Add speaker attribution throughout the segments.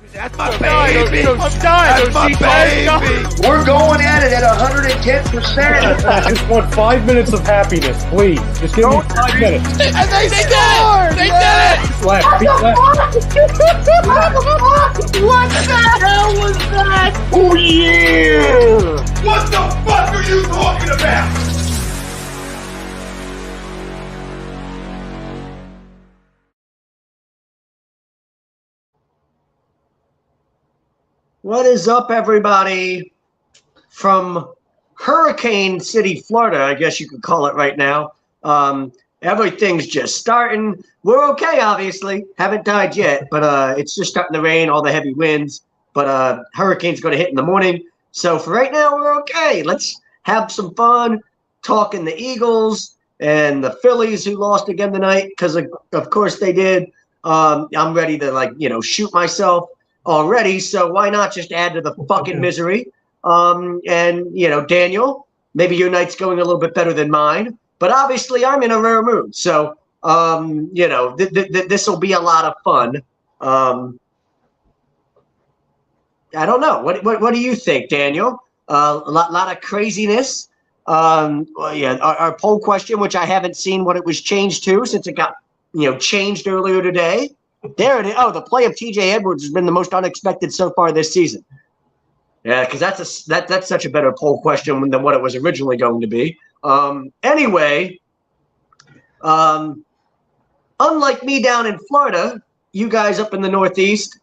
Speaker 1: That's my baby. I'm dying.
Speaker 2: That's my baby.
Speaker 3: We're going at it at 110%.
Speaker 4: I just want 5 minutes of happiness, please. Just give me 5 minutes.
Speaker 1: And they scored. They did it.
Speaker 4: Left.
Speaker 3: What the hell was that? Oh, yeah.
Speaker 2: What the fuck are you talking about?
Speaker 3: What is up, everybody? From Hurricane City, Florida, I guess you could call it right now. Everything's just starting. We're okay, obviously. Haven't died yet, but it's just starting to rain, all the heavy winds. But hurricane's going to hit in the morning. So for right now, we're okay. Let's have some fun talking the Eagles and the Phillies who lost again tonight because, of course, they did. I'm ready to, shoot myself already, so why not just add to the fucking misery? And Daniel, maybe your night's going a little bit better than mine, but obviously I'm in a rare mood, so this will be a lot of fun. I don't know, what do you think, Daniel? A lot of craziness. Our poll question, which I haven't seen what it was changed to since it got changed earlier today. There it is. Oh, the play of T.J. Edwards has been the most unexpected so far this season. Yeah, because that's such a better poll question than what it was originally going to be. Anyway, unlike me down in Florida, you guys up in the Northeast,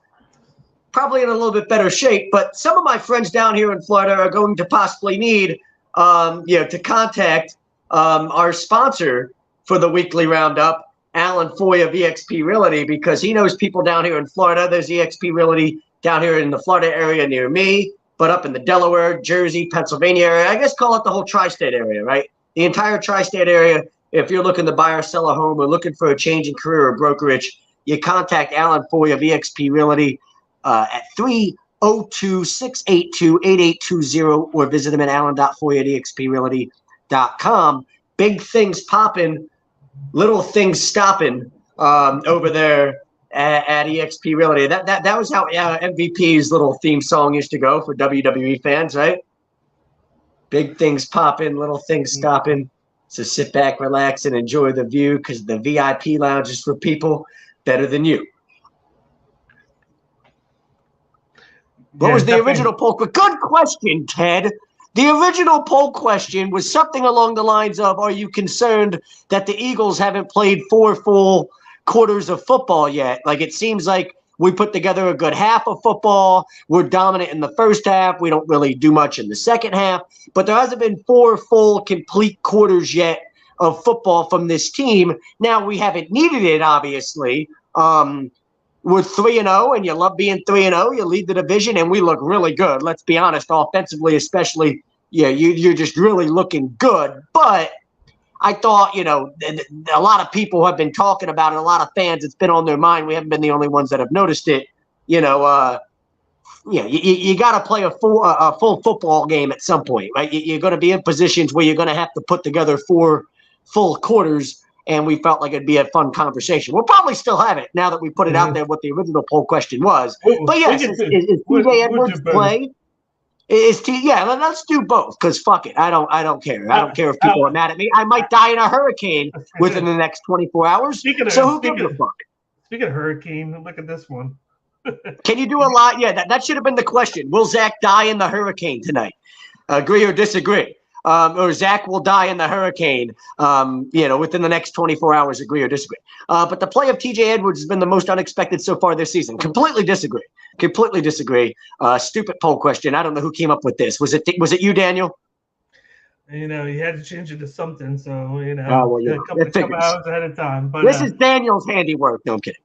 Speaker 3: probably in a little bit better shape. But some of my friends down here in Florida are going to possibly need, to contact our sponsor for the weekly roundup, Alan Foy of eXp Realty, because he knows people down here in Florida. There's eXp Realty down here in the Florida area near me, but up in the Delaware, Jersey, Pennsylvania area, I guess call it the whole tri-state area, right? The entire tri-state area, if you're looking to buy or sell a home or looking for a change in career or brokerage, you contact Alan Foy of eXp Realty at 302-682-8820 or visit him at alan.foy@exprealty.com. Big things popping. Little things stopping over there at eXp Realty. That was how MVP's little theme song used to go for WWE fans, right? Big things popping, little things stopping. So sit back, relax, and enjoy the view because the VIP lounge is for people better than you. What was the original poll? Good question, Ted. The original poll question was something along the lines of, are you concerned that the Eagles haven't played 4 full quarters of football yet? Like, it seems like we put together a good half of football. We're dominant in the first half. We don't really do much in the second half. But there hasn't been 4 full, complete quarters yet of football from this team. Now, we haven't needed it, obviously. We're 3-0, and you love being 3-0. You lead the division, and we look really good. Let's be honest, offensively especially. Yeah, you're just really looking good. But I thought, a lot of people have been talking about it. A lot of fans, it's been on their mind. We haven't been the only ones that have noticed it. You got to play a full football game at some point, right? You're going to be in positions where you're going to have to put together 4 full quarters. And we felt like it'd be a fun conversation. We'll probably still have it now that we put it out there what the original poll question was. But yes, is T.J. Edwards play? Let's do both because fuck it. I don't care. I don't care if people are mad at me. I might die in a hurricane within the next 24 hours. Who gives a fuck?
Speaker 5: Speaking of hurricane, look at this one.
Speaker 3: Can you do a lot? Yeah, that should have been the question. Will Zach die in the hurricane tonight? Agree or disagree? Or Zach will die in the hurricane, within the next 24 hours, agree or disagree. But the play of T.J. Edwards has been the most unexpected so far this season. Completely disagree. Stupid poll question. I don't know who came up with this. Was it you, Daniel?
Speaker 5: You had to change it to something, so, a couple hours ahead of time. But
Speaker 3: this is Daniel's handiwork. No, I'm kidding.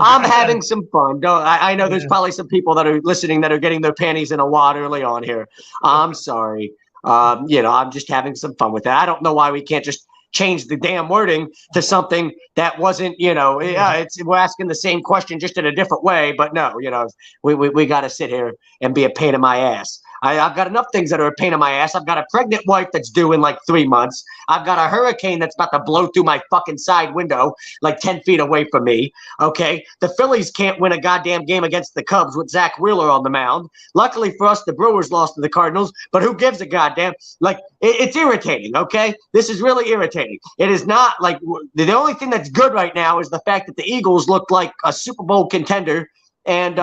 Speaker 3: I'm having some fun. I know there's probably some people that are listening that are getting their panties in a wad early on here. I'm sorry. I'm just having some fun with that. I don't know why we can't just change the damn wording to something that wasn't, we're asking the same question just in a different way. But no, we got to sit here and be a pain in my ass. I've got enough things that are a pain in my ass. I've got a pregnant wife that's due in like 3 months. I've got a hurricane that's about to blow through my fucking side window like 10 feet away from me. Okay. The Phillies can't win a goddamn game against the Cubs with Zach Wheeler on the mound. Luckily for us, the Brewers lost to the Cardinals, but who gives a goddamn? Like, it's irritating. Okay. This is really irritating. It is not like the only thing that's good right now is the fact that the Eagles look like a Super Bowl contender. And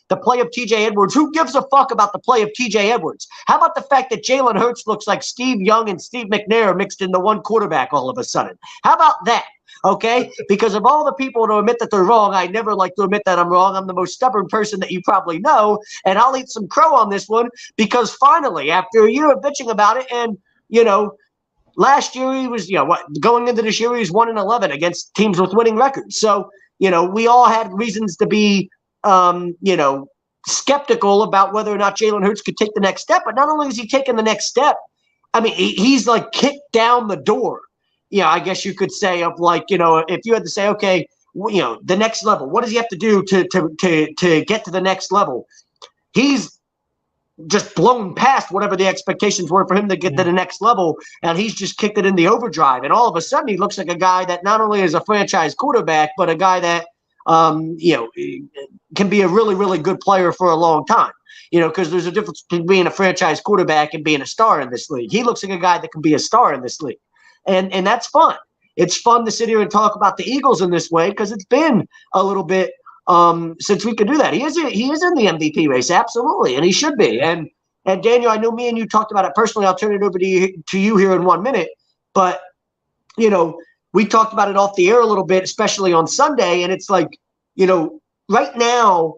Speaker 3: the play of T.J. Edwards, who gives a fuck about the play of T.J. Edwards? How about the fact that Jalen Hurts looks like Steve Young and Steve McNair mixed into one quarterback all of a sudden? How about that? Okay? Because of all the people to admit that they're wrong, I never like to admit that I'm wrong. I'm the most stubborn person that you probably know, and I'll eat some crow on this one because finally, after a year of bitching about it, and, last year he was, going into this year he was 1-11 against teams with winning records. So, we all had reasons to be skeptical about whether or not Jalen Hurts could take the next step. But not only is he taking the next step, I mean, he's like kicked down the door. I guess you could say of like, if you had to say, okay, the next level, what does he have to do to get to the next level? He's just blown past whatever the expectations were for him to get to the next level, and he's just kicked it in the overdrive. And all of a sudden, he looks like a guy that not only is a franchise quarterback, but a guy that can be a really, really good player for a long time, because there's a difference between being a franchise quarterback and being a star in this league. He looks like a guy that can be a star in this league. And that's fun. It's fun to sit here and talk about the Eagles in this way because it's been a little bit since we could do that. He is in the MVP race, absolutely, and he should be. And Daniel, I know me and you talked about it personally. I'll turn it over to you here in 1 minute. But, we talked about it off the air a little bit, especially on Sunday, and it's like, right now,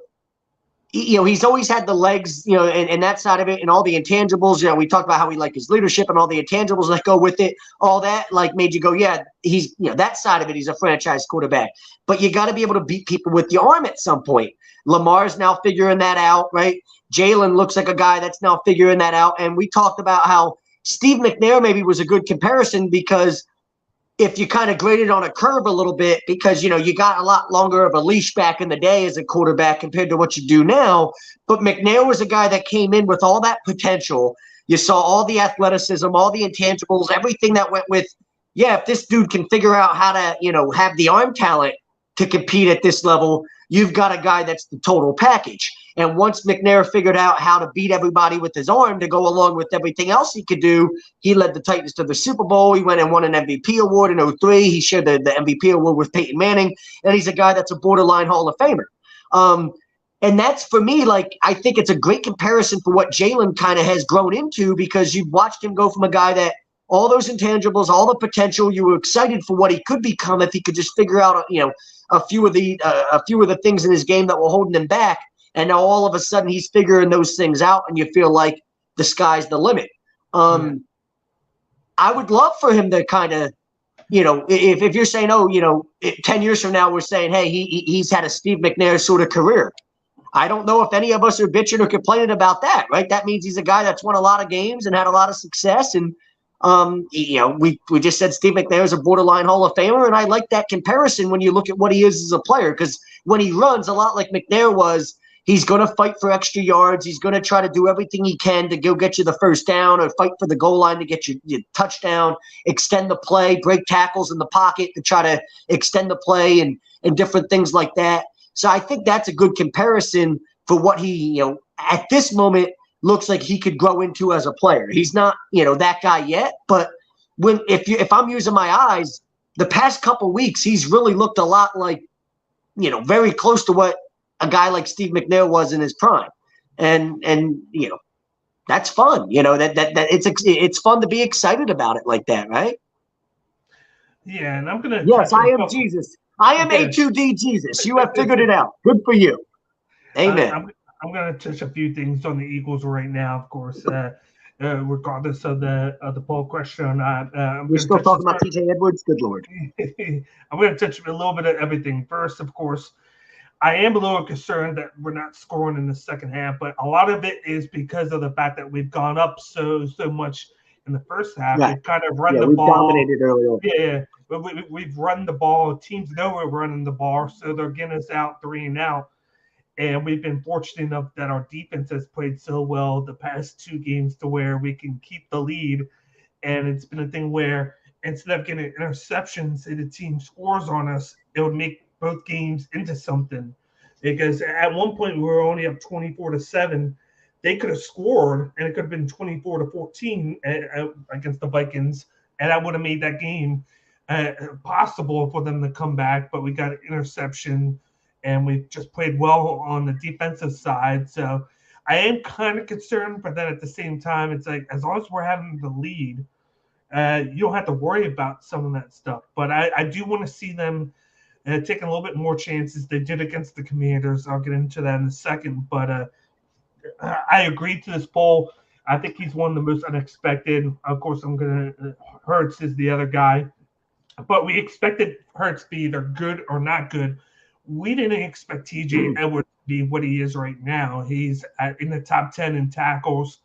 Speaker 3: he's always had the legs, and that side of it, and all the intangibles. We talked about how he liked his leadership and all the intangibles that go with it. All that like made you go, yeah, he's, that side of it, he's a franchise quarterback. But you got to be able to beat people with the arm at some point. Lamar's now figuring that out, right? Jalen looks like a guy that's now figuring that out. And we talked about how Steve McNair maybe was a good comparison because if you kind of graded on a curve a little bit, because, you got a lot longer of a leash back in the day as a quarterback compared to what you do now. But McNair was a guy that came in with all that potential. You saw all the athleticism, all the intangibles, everything that went with, if this dude can figure out how to, have the arm talent to compete at this level, you've got a guy that's the total package. And once McNair figured out how to beat everybody with his arm to go along with everything else he could do, he led the Titans to the Super Bowl. He went and won an MVP award in 2003. He shared the MVP award with Peyton Manning. And he's a guy that's a borderline Hall of Famer. And that's, for me, like, I think it's a great comparison for what Jalen kind of has grown into because you've watched him go from a guy that all those intangibles, all the potential, you were excited for what he could become if he could just figure out, a few of the things in his game that were holding him back. And now all of a sudden he's figuring those things out and you feel like the sky's the limit. I would love for him to kind of, if you're saying, 10 years from now, we're saying, hey, he's had a Steve McNair sort of career. I don't know if any of us are bitching or complaining about that, right? That means he's a guy that's won a lot of games and had a lot of success. And, we just said Steve McNair is a borderline Hall of Famer. And I like that comparison when you look at what he is as a player, because when he runs a lot like McNair was, he's going to fight for extra yards. He's going to try to do everything he can to go get you the first down or fight for the goal line to get you touchdown, extend the play, break tackles in the pocket to try to extend the play and different things like that. So I think that's a good comparison for what he, at this moment looks like he could grow into as a player. He's not, that guy yet, but if I'm using my eyes, the past couple weeks, he's really looked a lot like, very close to what a guy like Steve McNair was in his prime. And that's fun. That it's fun to be excited about it like that, right?
Speaker 5: Yeah, and I'm gonna.
Speaker 3: Yes, I am Jesus. I am A2D Jesus. You have figured it out. Good for you. Amen.
Speaker 5: I'm gonna touch a few things on the Eagles right now, of course. Regardless of the poll question or not.
Speaker 3: We're still talking about T.J. Edwards. Good Lord.
Speaker 5: I'm going to touch a little bit of everything. First, of course, I am a little concerned that we're not scoring in the second half, but a lot of it is because of the fact that we've gone up so much in the first half.
Speaker 3: Right.
Speaker 5: We've kind of run the
Speaker 3: we've
Speaker 5: ball.
Speaker 3: Dominated early on.
Speaker 5: Yeah. We've run the ball. Teams know we're running the ball, so they're getting us out 3 and out. And we've been fortunate enough that our defense has played so well the past 2 games to where we can keep the lead. And it's been a thing where instead of getting interceptions, say the team scores on us, it would make both games into something. Because at one point we were only up 24-7. They could have scored, and it could have been 24-14 against the Vikings, and that would have made that game possible for them to come back. But we got an interception, and we just played well on the defensive side. So I am kind of concerned, but then at the same time, it's like as long as we're having the lead, you don't have to worry about some of that stuff. But I do want to see them taking a little bit more chances. They did against the Commanders. I'll get into that in a second. But I agree to this poll. I think he's one of the most unexpected. Of course, Hurts is the other guy. But we expected Hurts to be either good or not good. We didn't expect TJ Edwards to be what he is right now. He's in the top 10 in tackles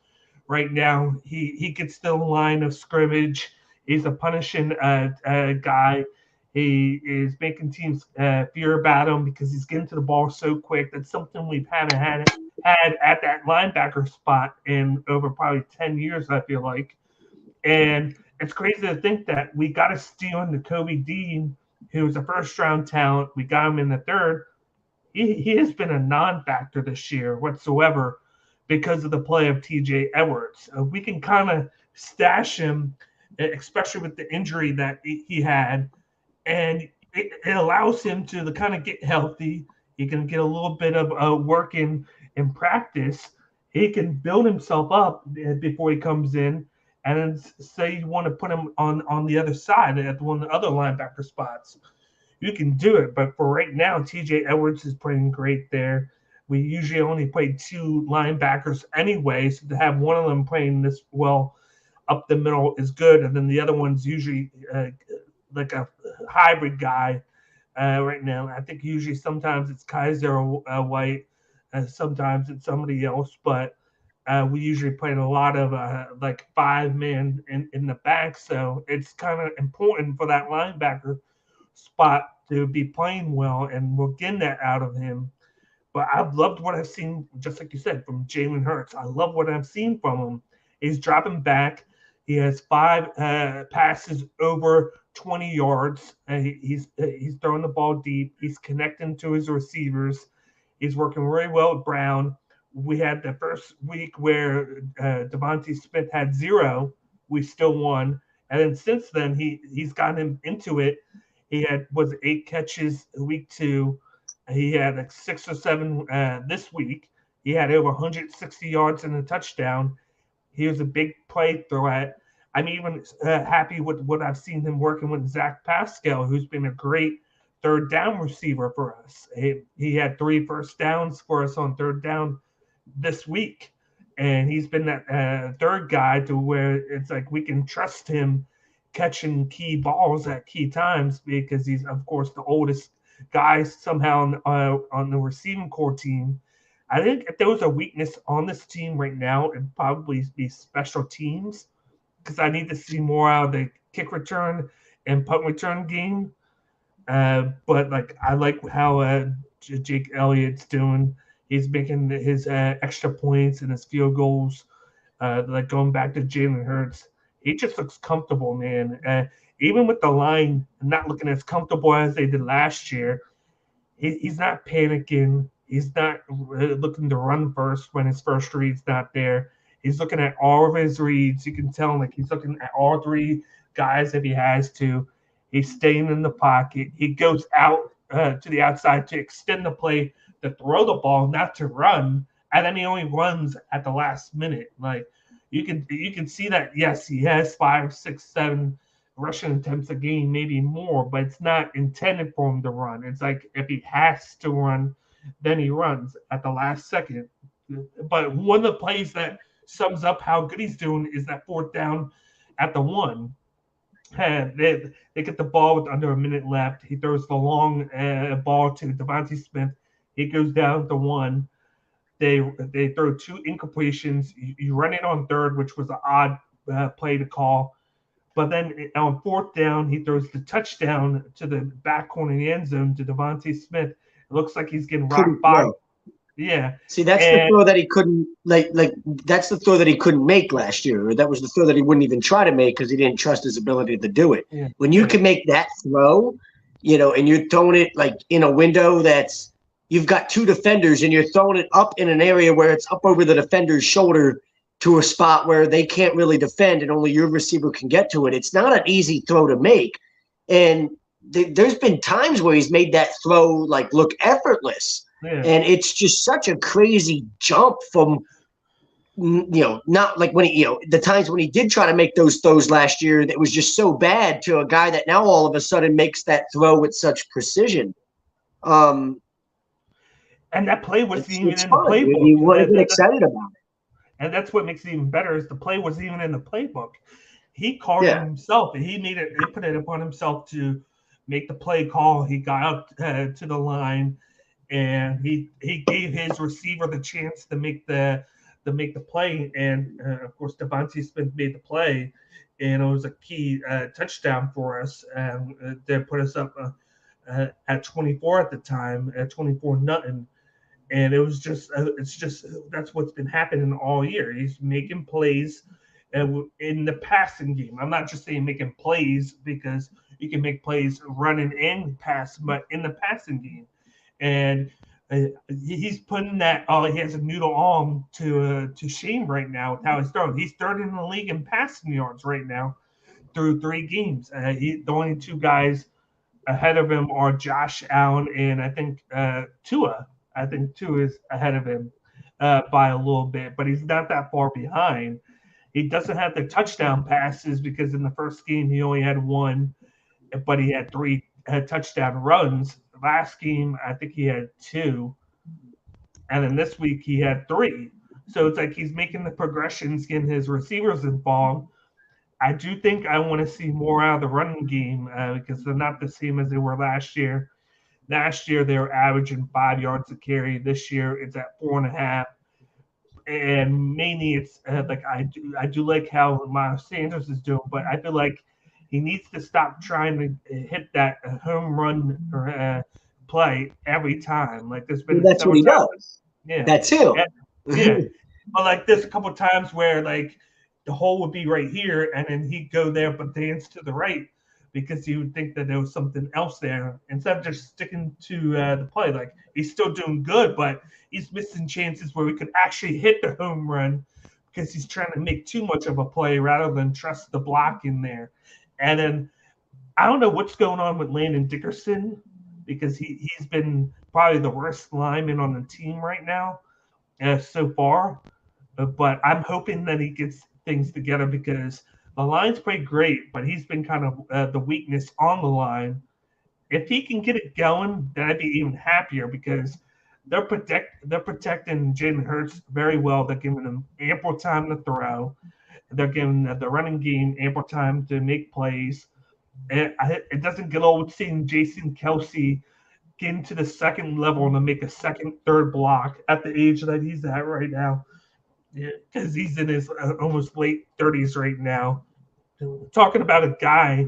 Speaker 5: right now. He gets the line of scrimmage. He's a punishing guy. He is making teams fear about him because he's getting to the ball so quick. That's something we haven't had at that linebacker spot in over probably 10 years, I feel like. And it's crazy to think that we got a steal on Nakobe Dean, who was a first-round talent. We got him in the third. He has been a non-factor this year whatsoever because of the play of TJ Edwards. We can kind of stash him, especially with the injury that he had, and it allows him to kind of get healthy. He can get a little bit of work in practice. He can build himself up before he comes in. And then say you want to put him on the other side at one of the other linebacker spots. You can do it. But for right now, TJ Edwards is playing great there. We usually only play 2 linebackers anyway, so to have one of them playing this well up the middle is good. And then the other one's usually like a hybrid guy right now. I think usually sometimes it's Kaiser White, sometimes it's somebody else. But we usually play a lot of like 5-man in the back. So it's kind of important for that linebacker spot to be playing well, and we're getting that out of him. But I've loved what I've seen, just like you said, from Jalen Hurts. I love what I've seen from him. He's dropping back. He has 5 passes over 20 yards. He's throwing the ball deep. He's connecting to his receivers. He's working really well with Brown. We had the first week where Devontae Smith had 0. We still won. And then since then, he's gotten him into it. He had 8 catches week 2. He had like 6 or 7 this week. He had over 160 yards and a touchdown. He was a big play threat. I'm even happy with what I've seen him working with Zach Pascal, who's been a great third down receiver for us. He had 3 first downs for us on third down this week. And he's been that third guy to where it's like we can trust him catching key balls at key times because he's, of course, the oldest guy somehow on the receiving core team. I think if there was a weakness on this team right now, it'd probably be special teams because I need to see more out of the kick return and punt return game. But like I like how Jake Elliott's doing. He's making his extra points and his field goals. Like going back to Jalen Hurts, he just looks comfortable, man. Even with the line not looking as comfortable as they did last year, he's not panicking. He's not looking to run first when his first read's not there. He's looking at all of his reads. You can tell like he's looking at all 3 guys if he has to. He's staying in the pocket. He goes out to the outside to extend the play, to throw the ball, not to run. And then he only runs at the last minute. Like you can see that, yes, he has 5, 6, 7 rushing attempts a game, maybe more, but it's not intended for him to run. It's like if he has to run, then he runs at the last second. But one of the plays that sums up how good he's doing is that 4th down at the 1. They get the ball with under a minute left. He throws the long ball to Devontae Smith. He goes down to 1. They throw 2 incompletions. You run it on 3rd, which was an odd play to call. But then on 4th down, he throws the touchdown to the back corner of the end zone to Devontae Smith. It looks like he's getting rock bottom. Yeah.
Speaker 3: See, that's the throw that he couldn't that's the throw that he couldn't make last year. Or that was the throw that he wouldn't even try to make because he didn't trust his ability to do it.
Speaker 5: Yeah.
Speaker 3: When you can make that throw, and you're throwing it like in a window that's you've got two defenders and you're throwing it up in an area where it's up over the defender's shoulder to a spot where they can't really defend and only your receiver can get to it. It's not an easy throw to make. And there's been times where he's made that throw look effortless.
Speaker 5: Yeah.
Speaker 3: And it's just such a crazy jump from, not like when he, the times when he did try to make those throws last year that was just so bad to a guy that now all of a sudden makes that throw with such precision.
Speaker 5: And that play wasn't even in the playbook.
Speaker 3: You want to get excited about it.
Speaker 5: And that's what makes it even better is the play wasn't even in the playbook. He called it himself, and he put it upon himself to make the play call. He got out to the line, and he gave his receiver the chance to make the play. And of course, Devontae Smith made the play, and it was a key touchdown for us. That put us up at 24 at the time, at 24-0. And it was just, that's what's been happening all year. He's making plays in the passing game. I'm not just saying making plays because you can make plays running and pass, but in the passing game. And he's putting that, he has a noodle arm to shame right now with how he's throwing. He's third in the league in passing yards right now through 3 games. The only 2 guys ahead of him are Josh Allen and I think Tua. I think Tua is ahead of him by a little bit, but he's not that far behind. He doesn't have the touchdown passes because in the first game he only had 1, but he had 3 touchdown runs. Last game, I think he had 2, and then this week he had 3. So it's like he's making the progressions, getting his receivers involved. I do think I want to see more out of the running game because they're not the same as they were last year. Last year, they were averaging 5 yards a carry. This year, it's at 4.5. And mainly, it's I do like how Miles Sanders is doing, but I feel like he needs to stop trying to hit that home run play every time. Like there's been
Speaker 3: that's what he does.
Speaker 5: Yeah,
Speaker 3: that's him.
Speaker 5: Yeah, but there's a couple of times where the hole would be right here, and then he'd go there but dance to the right. Because you would think that there was something else there instead of just sticking to the play. He's still doing good, but he's missing chances where we could actually hit the home run because he's trying to make too much of a play rather than trust the block in there. And then I don't know what's going on with Landon Dickerson because he's been probably the worst lineman on the team right now so far. But I'm hoping that he gets things together because the line's played great, but he's been kind of the weakness on the line. If he can get it going, then I'd be even happier because they're protecting Jalen Hurts very well. They're giving him ample time to throw. They're giving the running game ample time to make plays. It doesn't get old seeing Jason Kelce get into the second level and make a second, third block at the age that he's at right now. Because he's in his almost late 30s right now. Talking about a guy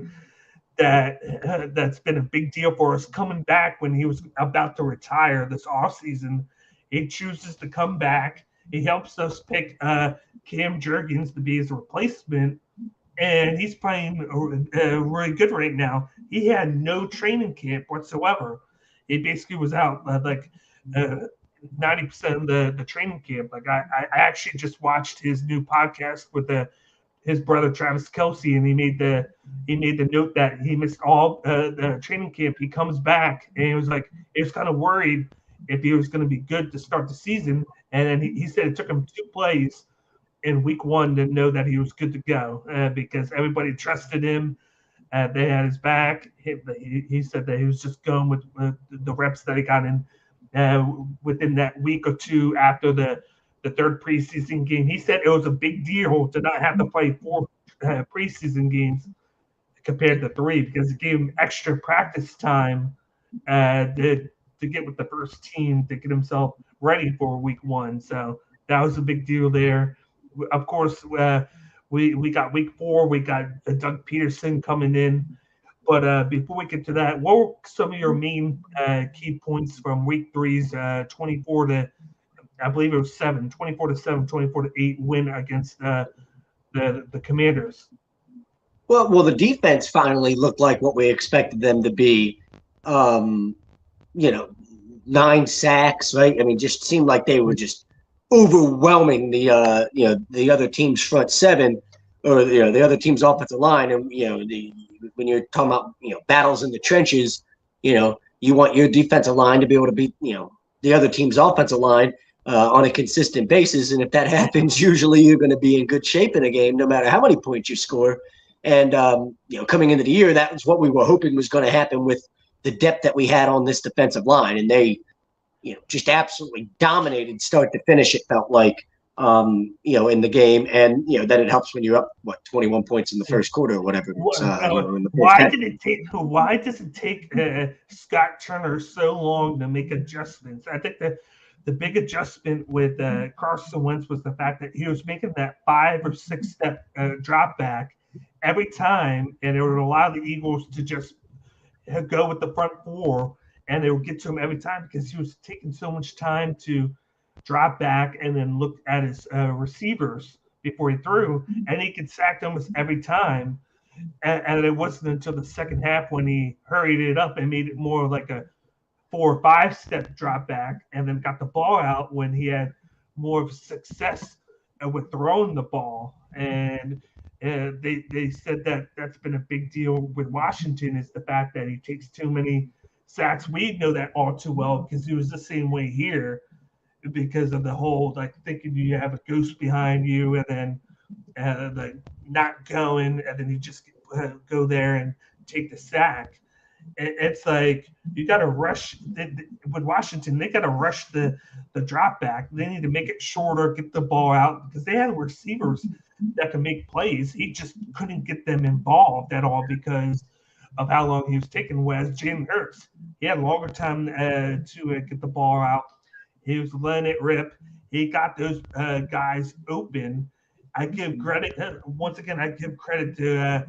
Speaker 5: that's been a big deal for us coming back when he was about to retire this offseason. He chooses to come back. He helps us pick Cam Jurgens to be his replacement, and he's playing really good right now. He had no training camp whatsoever. He basically was out 90% of the training camp. I actually just watched his new podcast with his brother Travis Kelce, and he made the note that he missed all the training camp. He comes back, and he was kind of worried if he was going to be good to start the season. And then he said it took him 2 plays in week 1 to know that he was good to go because everybody trusted him. They had his back. He said that he was just going with the reps that he got in within that week or 2 after the 3rd preseason game. He said it was a big deal to not have to play 4 preseason games compared to 3 because it gave him extra practice time to get with the first team to get himself ready for week 1. So that was a big deal there. Of course, we got week 4. We got Doug Pederson coming in. But before we get to that, what were some of your main key points from week 3's 24 to I believe it was 24-7, 24-8 win against the Commanders.
Speaker 3: Well, the defense finally looked like what we expected them to be. 9 sacks, right? I mean, just seemed like they were just overwhelming the other team's front seven, or the other team's offensive line. And when you're talking about battles in the trenches, you want your defensive line to be able to beat the other team's offensive line on a consistent basis. And if that happens, usually you're going to be in good shape in a game, no matter how many points you score. And coming into the year, that was what we were hoping was going to happen with the depth that we had on this defensive line. And they just absolutely dominated start to finish, it felt like, in the game. And, that it helps when you're up, 21 points in the first quarter or whatever. In the
Speaker 5: why does it take Scott Turner so long to make adjustments? I think that the big adjustment with Carson Wentz was the fact that he was making that 5 or 6 step drop back every time, and it would allow the Eagles to just go with the front four, and they would get to him every time because he was taking so much time to drop back and then look at his receivers before he threw, and he could sack almost every time. And it wasn't until the second half when he hurried it up and made it more like a 4 or 5 step drop back, and then got the ball out when he had more of success with throwing the ball. And they said that that's been a big deal with Washington, is the fact that he takes too many sacks. We know that all too well because he was the same way here, because of the whole thinking you have a ghost behind you and then not going, and then you just go there and take the sack. It's like you got to rush with Washington. They got to rush the drop back. They need to make it shorter, get the ball out, because they had receivers that can make plays. He just couldn't get them involved at all because of how long he was taking. Whereas Jalen Hurts, he had longer time to get the ball out. He was letting it rip. He got those guys open. I give credit once again. I give credit to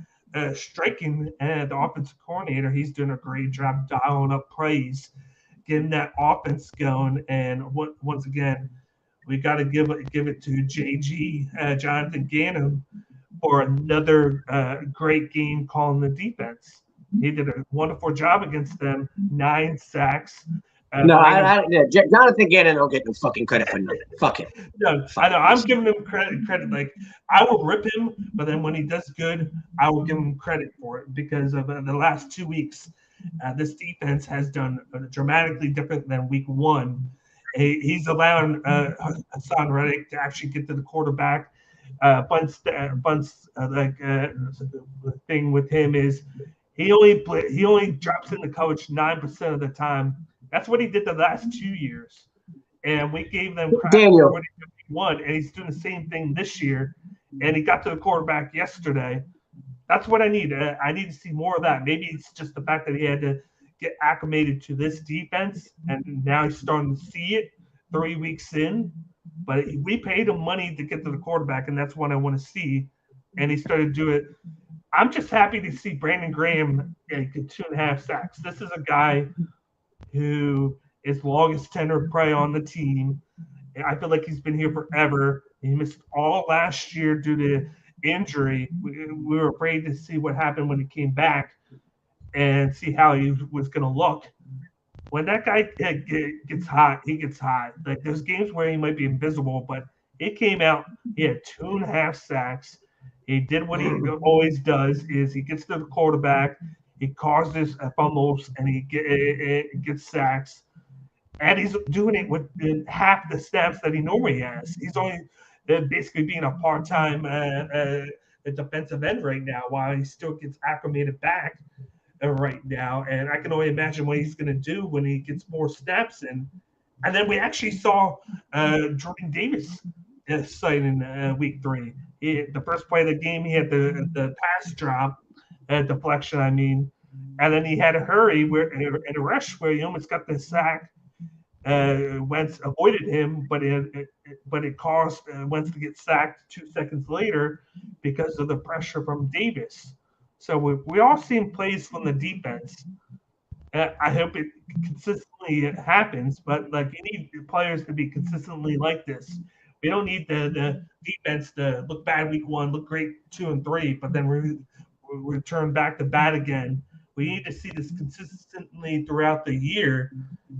Speaker 5: Striking the offensive coordinator. He's doing a great job dialing up plays, getting that offense going. And once again, we got to give it to JG Jonathan Gannon for another great game calling the defense. He did a wonderful job against them. 9 sacks.
Speaker 3: Jonathan Gannon don't get no fucking credit for nothing. Fuck him.
Speaker 5: No, I know. I'm giving him credit. Like, I will rip him, but then when he does good, I will give him credit for it because of the last 2 weeks. This defense has done dramatically different than week 1. He's allowing Hassan Reddick to actually get to the quarterback. Bunts the thing with him is he only drops in the coverage 9% of the time. That's what he did the last 2 years, and we gave them crap for what he won, and he's doing the same thing this year. And he got to the quarterback yesterday. That's what I need. I need to see more of that. Maybe it's just the fact that he had to get acclimated to this defense, and now he's starting to see it 3 weeks in. But we paid him money to get to the quarterback, and that's what I want to see. And he started to do it. I'm just happy to see Brandon Graham get 2.5 sacks. This is a guy who is longest tenure play on the team. I feel like he's been here forever. He missed all last year due to injury. We were afraid to see what happened when he came back and see how he was going to look. When that guy gets hot, he gets hot. Like, there's games where he might be invisible, but he came out, he had 2.5 sacks. He did what he always does, is he gets to the quarterback, he causes fumbles, and he gets sacks. And he's doing it with half the snaps that he normally has. He's only basically being a part-time defensive end right now, while he still gets acclimated back right now. And I can only imagine what he's going to do when he gets more snaps in. And then we actually saw Jordan Davis sight in week 3. The first play of the game, he had the pass drop, deflection, I mean. And then he had a hurry in a rush where he almost got the sack. Wentz avoided him, but it caused Wentz to get sacked 2 seconds later because of the pressure from Davis. So we all seen plays from the defense, I hope it consistently happens, but like you need players to be consistently like this. We don't need the defense to look bad week 1, look great 2 and 3, but then return back to bad again. We need to see this consistently throughout the year.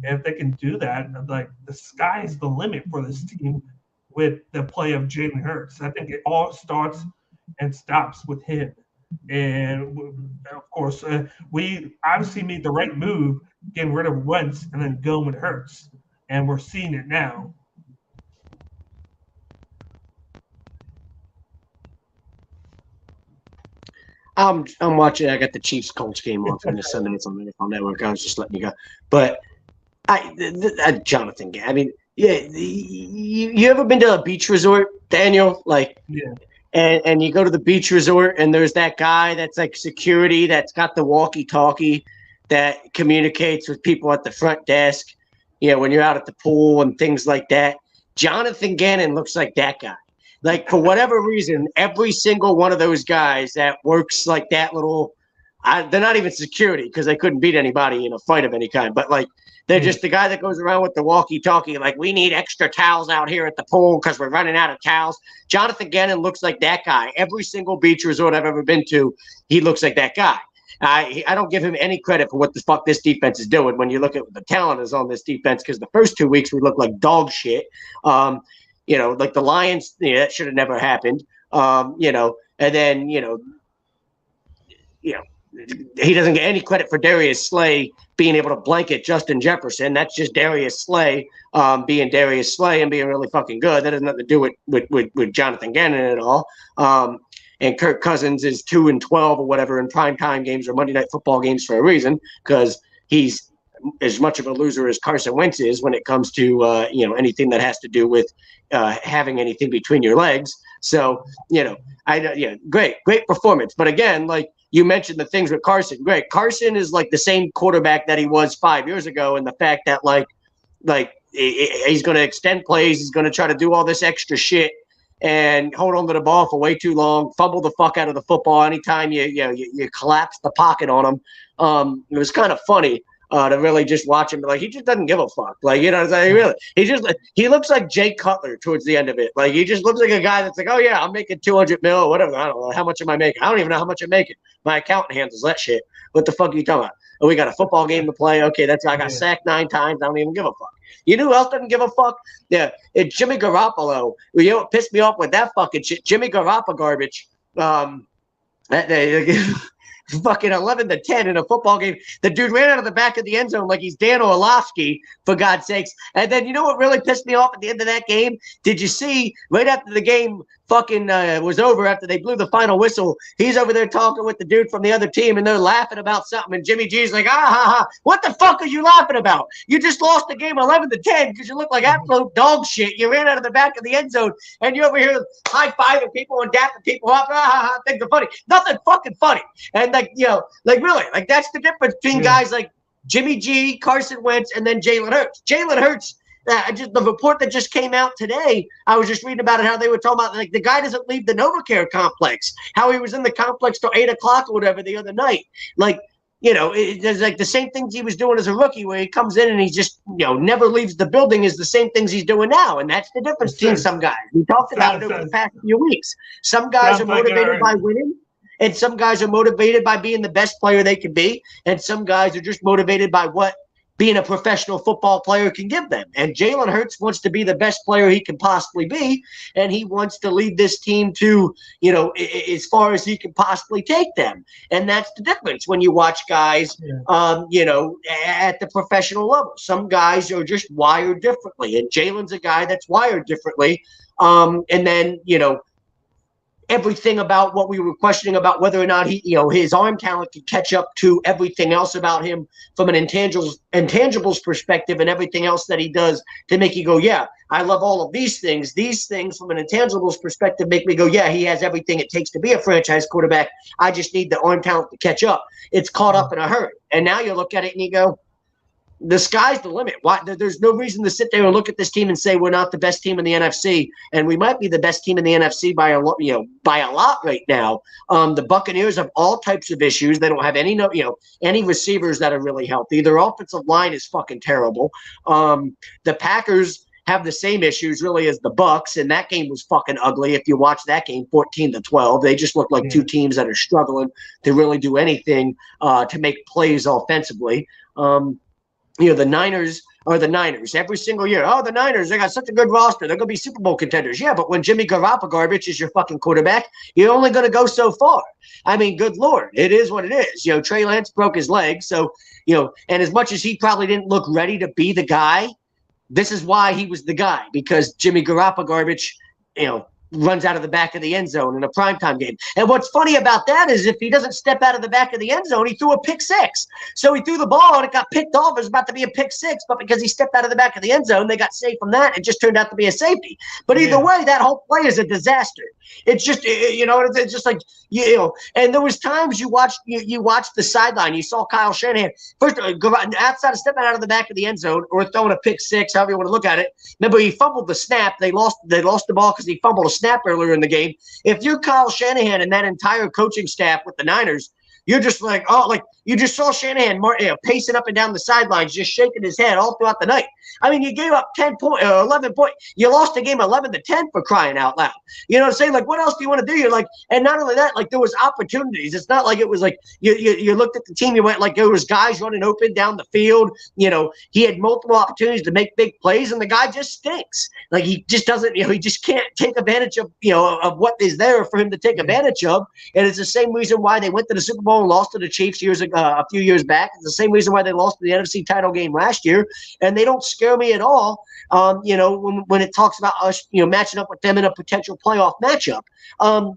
Speaker 5: And if they can do that, like the sky's the limit for this team with the play of Jalen Hurts. I think it all starts and stops with him. And of course, we obviously made the right move getting rid of Wentz and then going with Hurts. And we're seeing it now.
Speaker 3: I'm watching. I got the Chiefs Colts game on from the Sunday night on the NFL Network. I was just letting you go, but Jonathan. I mean, yeah. You ever been to a beach resort, Daniel? Like,
Speaker 5: yeah.
Speaker 3: And you go to the beach resort, and there's that guy that's like security that's got the walkie-talkie that communicates with people at the front desk. You know, when you're out at the pool and things like that. Jonathan Gannon looks like that guy. Like, for whatever reason, every single one of those guys that works like that little they're not even security because they couldn't beat anybody in a fight of any kind. But, like, they're just the guy that goes around with the walkie-talkie, like, we need extra towels out here at the pool because we're running out of towels. Jonathan Gannon looks like that guy. Every single beach resort I've ever been to, he looks like that guy. I don't give him any credit for what the fuck this defense is doing when you look at what the talent is on this defense, because the first 2 weeks we looked like dog shit. You know, like the Lions, that should have never happened. You know, and then, you know, he doesn't get any credit for Darius Slay being able to blanket Justin Jefferson. That's just Darius Slay being Darius Slay and being really fucking good. That has nothing to do with Jonathan Gannon at all. And Kirk Cousins is 2-12 or whatever in primetime games or Monday Night Football games for a reason, because he's as much of a loser as Carson Wentz is when it comes to anything that has to do with having anything between your legs. So, great performance. But again, like you mentioned the things with Carson, great. Carson is like the same quarterback that he was 5 years ago, and the fact that like he's going to extend plays, he's going to try to do all this extra shit and hold on to the ball for way too long, fumble the fuck out of the football anytime you collapse the pocket on him. It was kind of funny to really just watch him. Like, he just doesn't give a fuck. Like, you know what I'm saying? Really, he looks like Jay Cutler towards the end of it. Like, he just looks like a guy that's like, oh yeah, I'm making $200 million or whatever. I don't know how much am I making. I don't even know how much I'm making. My accountant handles that shit. What the fuck are you talking about? Oh, we got a football game to play. Okay, I got sacked 9 times. I don't even give a fuck. You know who else doesn't give a fuck? Yeah, it's Jimmy Garoppolo. You know what pissed me off with that fucking shit? Jimmy Garoppolo garbage. Fucking 11-10 in a football game. The dude ran out of the back of the end zone like he's Dan Orlovsky, for God's sakes. And then you know what really pissed me off at the end of that game? Did you see right after the game fucking was over, after they blew the final whistle, he's over there talking with the dude from the other team, and they're laughing about something, and Jimmy G's like, what the fuck are you laughing about? You just lost the game 11-10 because you look like absolute dog shit. You ran out of the back of the end zone, and you're over here high-fiving people and dapping people up. Things are funny. Nothing fucking funny. And really, like that's the difference between guys like Jimmy G, Carson Wentz, and then Jalen Hurts. Jalen Hurts, the report that just came out today, I was just reading about it, how they were talking about, like, the guy doesn't leave the NovaCare complex, how he was in the complex till 8 o'clock or whatever the other night. Like, it's like the same things he was doing as a rookie, where he comes in and he just, never leaves the building, is the same things he's doing now. And that's the difference between some guys. We talked about it over the past few weeks. Some guys are motivated by winning, and some guys are motivated by being the best player they can be, and some guys are just motivated by what being a professional football player can give them. And Jalen Hurts wants to be the best player he can possibly be, and he wants to lead this team to, as far as he can possibly take them. And that's the difference when you watch guys, at the professional level. Some guys are just wired differently, and Jalen's a guy that's wired differently. And then, everything about what we were questioning about whether or not he, his arm talent could catch up to everything else about him from an intangibles perspective, and everything else that he does to make you go, yeah, I love all of these things. These things from an intangibles perspective make me go, yeah, he has everything it takes to be a franchise quarterback. I just need the arm talent to catch up. It's caught up in a hurry. And now you look at it and you go, the sky's the limit. There's no reason to sit there and look at this team and say we're not the best team in the NFC, and we might be the best team in the NFC by a lot right now. The Buccaneers have all types of issues. They don't have any receivers that are really healthy. Their offensive line is fucking terrible. The Packers have the same issues really as the Bucs, and that game was fucking ugly. If you watch that game, 14-12, they just look like two teams that are struggling to really do anything to make plays offensively. The Niners are the Niners every single year. Oh, the Niners, they got such a good roster. They're going to be Super Bowl contenders. Yeah, but when Jimmy Garoppolo is your fucking quarterback, you're only going to go so far. I mean, good Lord, it is what it is. Trey Lance broke his leg. So, and as much as he probably didn't look ready to be the guy, this is why he was the guy, because Jimmy Garoppolo, runs out of the back of the end zone in a primetime game. And what's funny about that is if he doesn't step out of the back of the end zone, he threw a pick six. So he threw the ball and it got picked off. It was about to be a pick six, but because he stepped out of the back of the end zone, they got saved from that. It just turned out to be a safety. But either way, that whole play is a disaster. It's just, it's just like, and there was times you watched the sideline. You saw Kyle Shanahan first outside of stepping out of the back of the end zone or throwing a pick six, however you want to look at it. Remember, he fumbled the snap. They lost the ball because he fumbled a snap earlier in the game. If you're Kyle Shanahan and that entire coaching staff with the Niners, you're just like, you just saw Shanahan pacing up and down the sidelines, just shaking his head all throughout the night. I mean, you gave up 11 points. You lost the game 11-10 for crying out loud. You know what I'm saying? Like, what else do you want to do? You're like, and not only that, like there was opportunities. It's not like it was like you looked at the team. You went like there was guys running open down the field. He had multiple opportunities to make big plays, and the guy just stinks. Like he just doesn't. He just can't take advantage of of what is there for him to take advantage of. And it's the same reason why they went to the Super Bowl and lost to the Chiefs a few years back. It's the same reason why they lost to the NFC title game last year, and they don't scare me at all. When it talks about us, matching up with them in a potential playoff matchup,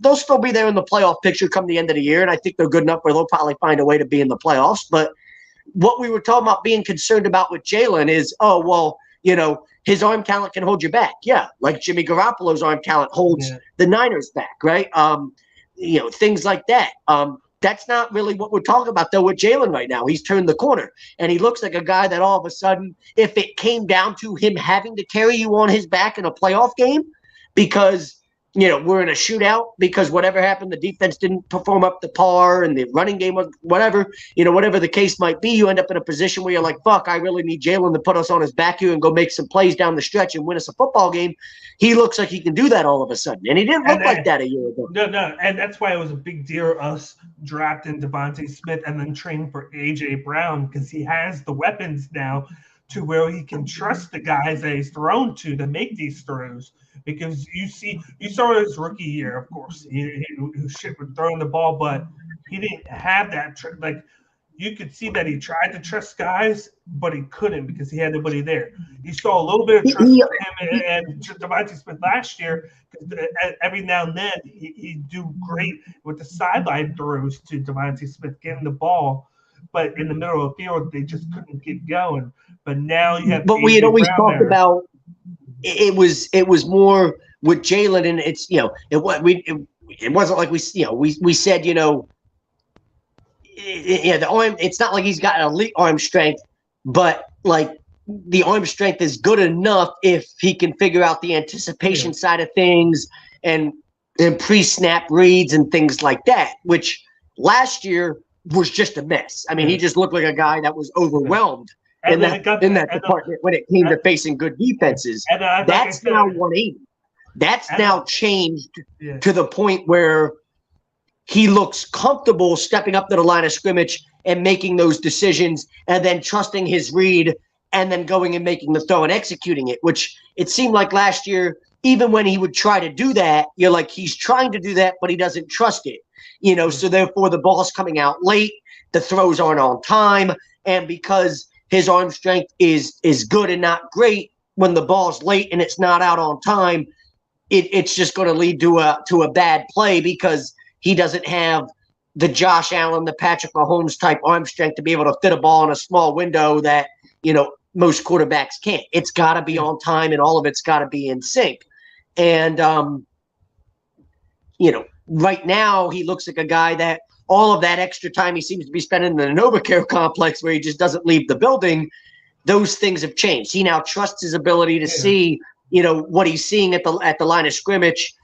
Speaker 3: they'll still be there in the playoff picture come the end of the year, and I think they're good enough where they'll probably find a way to be in the playoffs. But what we were talking about being concerned about with Jalen is, his arm talent can hold you back. Yeah, like Jimmy Garoppolo's arm talent holds the Niners back, right? Things like that. That's not really what we're talking about, though, with Jalen right now. He's turned the corner, and he looks like a guy that all of a sudden, if it came down to him having to carry you on his back in a playoff game because, we're in a shootout because whatever happened, the defense didn't perform up to par and the running game was whatever the case might be, you end up in a position where you're like, fuck, I really need Jalen to put us on his back here and go make some plays down the stretch and win us a football game. He looks like he can do that all of a sudden, and he didn't look like that a year ago.
Speaker 5: No, and that's why it was a big deal us drafting Devontae Smith and then training for A.J. Brown, because he has the weapons now to where he can trust the guys that he's thrown to make these throws. Because you saw his rookie year, of course, he shit with throwing the ball, but he didn't have that. You could see that he tried to trust guys, but he couldn't because he had nobody there. You saw a little bit of trust from him and Devontae Smith last year. Every now and then, he'd do great with the sideline throws to Devontae Smith, getting the ball. But in the middle of the field, they just couldn't get going. But now you have.
Speaker 3: But we had always talked about it was more with Jalen, and it's it wasn't like we said the arm. It's not like he's got an elite arm strength, but like the arm strength is good enough if he can figure out the anticipation side of things and pre-snap reads and things like that, which last year was just a mess. I mean, he just looked like a guy that was overwhelmed in that department when it came to facing good defenses. That's now 180. That's now changed to the point where he looks comfortable stepping up to the line of scrimmage and making those decisions and then trusting his read and then going and making the throw and executing it, which it seemed like last year, even when he would try to do that, you're like, he's trying to do that, but he doesn't trust it. So therefore the ball's coming out late, the throws aren't on time, and because his arm strength is good and not great, when the ball's late and it's not out on time, it's just going to lead to a bad play because he doesn't have the Josh Allen, the Patrick Mahomes type arm strength to be able to fit a ball in a small window that, most quarterbacks can't. It's got to be on time and all of it's got to be in sync. And, right now he looks like a guy that all of that extra time he seems to be spending in the NovaCare complex where he just doesn't leave the building. those things have changed. He now trusts his ability to see, you know, what he's seeing at the line of scrimmage,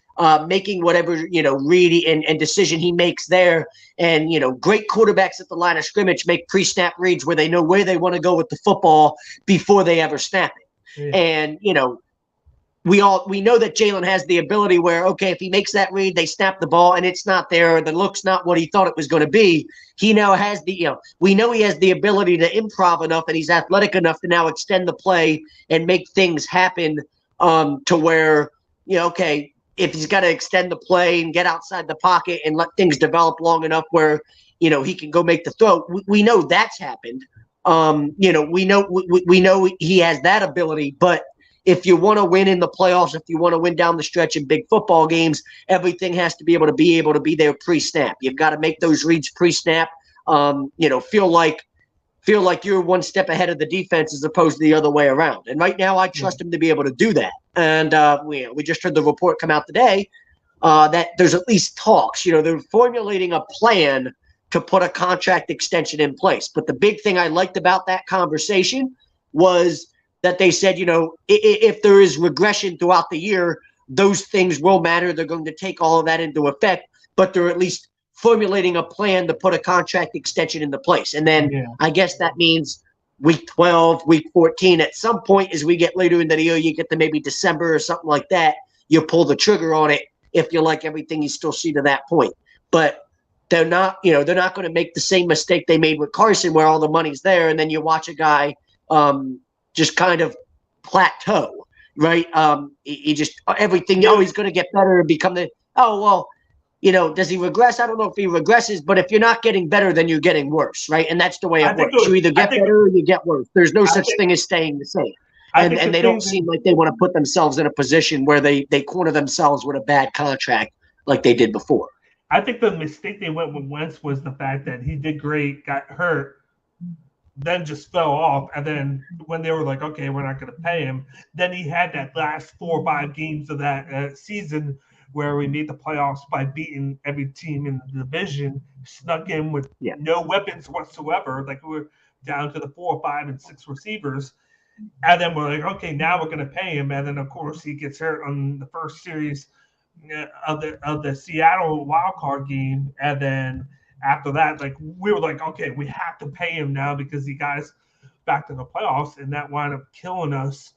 Speaker 3: making whatever, you know, read and decision he makes there. And, you know, great quarterbacks at the line of scrimmage make pre-snap reads where they know where they want to go with the football before they ever snap it. Yeah. And, you know, we know that Jalen has the ability where, okay, if he makes that read, they snap the ball and it's not there, or the look's not what he thought it was going to be. He now has the, you know, we know he has the ability to improv enough and he's athletic enough to now extend the play and make things happen to where, you know, okay, if he's got to extend the play and get outside the pocket and let things develop long enough where, you know, he can go make the throw. We know that's happened. You know, we know he has that ability, but if you want to win in the playoffs, if you want to win down the stretch in big football games, everything has to be able to be there pre-snap. You've got to make those reads pre-snap. You know, feel like you're one step ahead of the defense as opposed to the other way around. And right now, I trust him to be able to do that. And we just heard the report come out today that there's at least talks. You know, they're formulating a plan to put a contract extension in place. But the big thing I liked about that conversation was that they said, you know, if there is regression throughout the year, those things will matter. They're going to take all of that into effect, but they're at least formulating a plan to put a contract extension into place. And then I guess that means week 12, week 14, at some point as we get later in the year, you get to maybe December or something like that, you pull the trigger on it if you like everything you still see to that point. But they're not, you know, they're not going to make the same mistake they made with Carson where all the money's there and then you watch a guy just kind of plateau, right? He just everything. Oh, he's going to get better and become the. Oh well, you know, does he regress? I don't know if he regresses, but if you're not getting better, then you're getting worse, right? And that's the way it works. You either get better or you get worse. There's no such thing as staying the same. And they don't seem like they want to put themselves in a position where they corner themselves with a bad contract like they did before.
Speaker 5: I think the mistake they went with Wentz was the fact that he did great, got hurt, then just fell off. And then when they were like, okay, we're not going to pay him, then he had that last 4 or 5 games of that season where we made the playoffs by beating every team in the division, snuck in with no weapons whatsoever. Like we were down to the 4, 5, and 6 receivers. And then we're like, okay, now we're going to pay him. And then, of course, he gets hurt on the first series of the Seattle Wildcard game. And then after that, like we were like, okay, we have to pay him now because he got us back to the playoffs, and that wound up killing us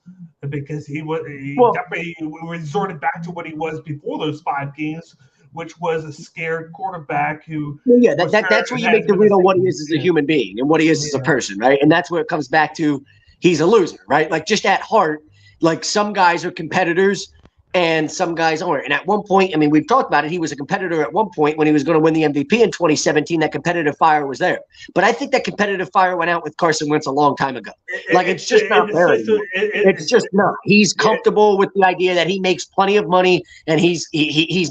Speaker 5: because he resorted back to what he was before those 5 games, which was a scared quarterback who. Yeah,
Speaker 3: that's where you make the read on what he is as a human being and what he is as a person, right? And that's where it comes back to he's a loser, right? Like just at heart, like some guys are competitors. And some guys aren't. And at one point, I mean, we've talked about it. He was a competitor at one point when he was going to win the MVP in 2017. That competitive fire was there. But I think that competitive fire went out with Carson Wentz a long time ago. Like, it's just not there anymore. It's just not. He's comfortable with the idea that he makes plenty of money and he's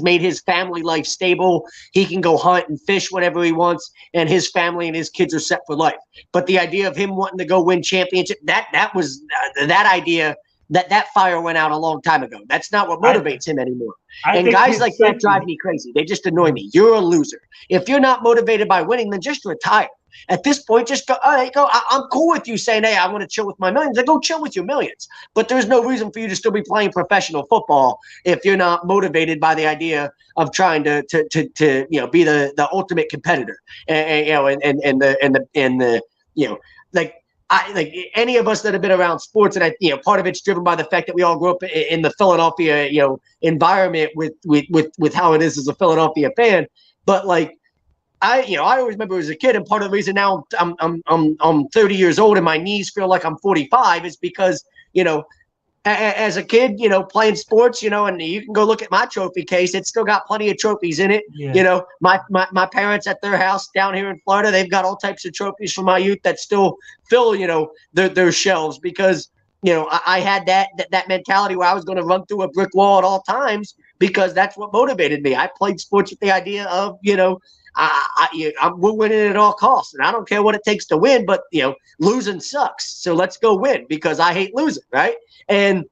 Speaker 3: made his family life stable. He can go hunt and fish whenever he wants, and his family and his kids are set for life. But the idea of him wanting to go win championship, that idea – that fire went out a long time ago. That's not what motivates him anymore. And guys like that drive me crazy. They just annoy me. You're a loser. If you're not motivated by winning, then just retire. At this point, just go. All right, go. I'm cool with you saying, "Hey, I want to chill with my millions." Then go chill with your millions. But there's no reason for you to still be playing professional football if you're not motivated by the idea of trying to be the ultimate competitor. And like any of us that have been around sports, and part of it's driven by the fact that we all grew up in the Philadelphia, environment with how it is as a Philadelphia fan. But like, I always remember as a kid, and part of the reason now I'm 30 years old and my knees feel like I'm 45 is because, as a kid, playing sports, and you can go look at my trophy case. It's still got plenty of trophies in it. Yeah. My parents at their house down here in Florida, they've got all types of trophies from my youth that still fill, their shelves because, I had that mentality where I was going to run through a brick wall at all times because that's what motivated me. I played sports with the idea of, we're winning at all costs, and I don't care what it takes to win, but losing sucks. So let's go win because I hate losing, right? And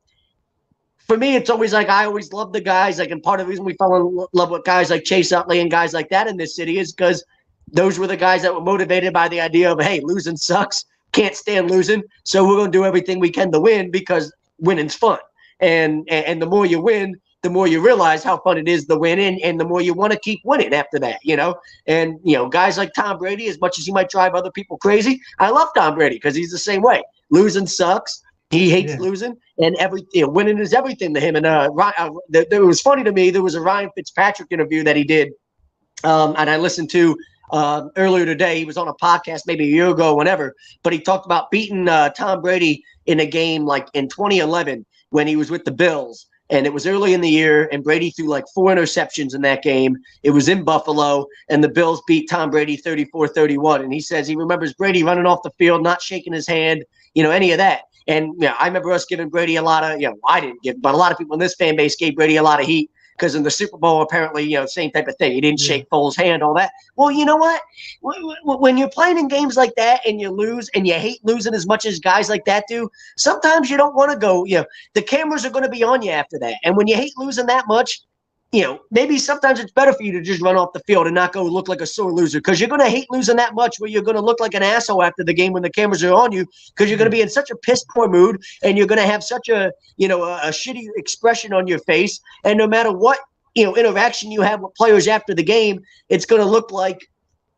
Speaker 3: for me, it's always like I always love the guys. Like, and part of the reason we fell in love with guys like Chase Utley and guys like that in this city is because those were the guys that were motivated by the idea of, hey, losing sucks, can't stand losing, so we're going to do everything we can to win because winning's fun. And the more you win, the more you realize how fun it is to win, and the more you want to keep winning after that, And, guys like Tom Brady, as much as he might drive other people crazy, I love Tom Brady because he's the same way. Losing sucks. He hates losing, and winning is everything to him. And it was funny to me. There was a Ryan Fitzpatrick interview that he did, and I listened to earlier today. He was on a podcast maybe a year ago, or whenever, but he talked about beating Tom Brady in a game like in 2011 when he was with the Bills. And it was early in the year, and Brady threw like 4 interceptions in that game. It was in Buffalo, and the Bills beat Tom Brady 34-31. And he says he remembers Brady running off the field, not shaking his hand, any of that. And I remember us giving Brady a lot of, I didn't give, but a lot of people in this fan base gave Brady a lot of heat because in the Super Bowl, apparently, same type of thing. He didn't shake Foles' hand, all that. Well, you know what? When you're playing in games like that and you lose and you hate losing as much as guys like that do, sometimes you don't want to go, the cameras are going to be on you after that. And when you hate losing that much, maybe sometimes it's better for you to just run off the field and not go look like a sore loser because you're going to hate losing that much where you're going to look like an asshole after the game when the cameras are on you because you're going to be in such a piss poor mood and you're going to have such a shitty expression on your face. And no matter what, interaction you have with players after the game, it's going to look like,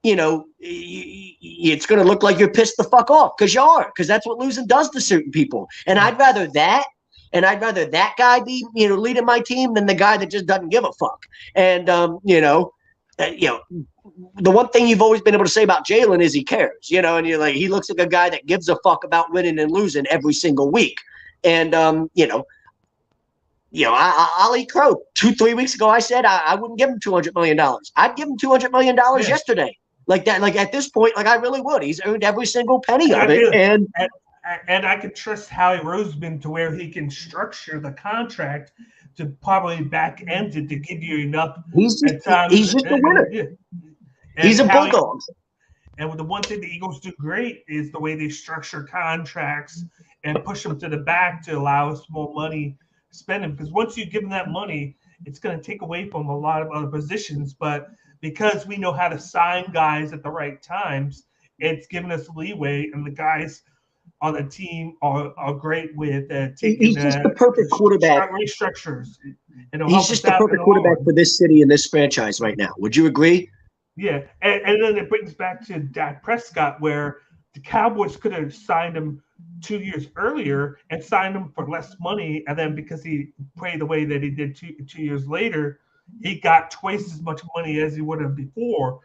Speaker 3: it's going to look like you're pissed the fuck off because you are, because that's what losing does to certain people. And I'd rather that. And I'd rather that guy be, leading my team than the guy that just doesn't give a fuck. And, the one thing you've always been able to say about Jalen is he cares, and you're like, he looks like a guy that gives a fuck about winning and losing every single week. And, I'll eat crow. 2-3 weeks ago, I said I wouldn't give him $200 million. I'd give him $200 million yesterday. Like that, like at this point, like I really would. He's earned every single penny of it.
Speaker 5: And I could trust Howie Roseman to where he can structure the contract to probably back end it to give you enough.
Speaker 3: He's just a winner. He's a bulldog.
Speaker 5: And the one thing the Eagles do great is the way they structure contracts and push them to the back to allow us more money spending. Because once you give them that money, it's going to take away from a lot of other positions. But because we know how to sign guys at the right times, it's given us leeway, and the guys on the team are great with taking.
Speaker 3: He's just the perfect quarterback.
Speaker 5: Restructures.
Speaker 3: He's just the perfect quarterback for this city and this franchise right now. Would you agree?
Speaker 5: Yeah, and then it brings back to Dak Prescott, where the Cowboys could have signed him 2 years earlier and signed him for less money, and then because he played the way that he did two years later, he got twice as much money as he would have before.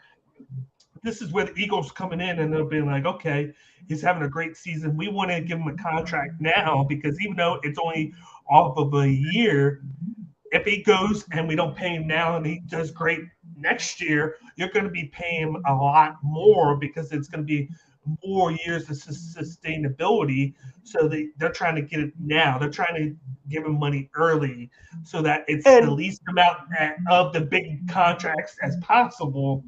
Speaker 5: This is where the Eagles coming in and they'll be like, okay, he's having a great season. We want to give him a contract now because even though it's only off of a year, if he goes and we don't pay him now and he does great next year, you're going to be paying him a lot more because it's going to be more years of sustainability. So they're trying to get it now. They're trying to give him money early so that it's the least amount of the big contracts as possible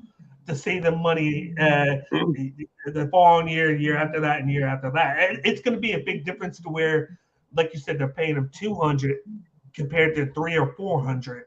Speaker 5: to save them money the following year after that, and year after that. It's going to be a big difference to where, like you said, they're paying them $200 compared to $300 or $400.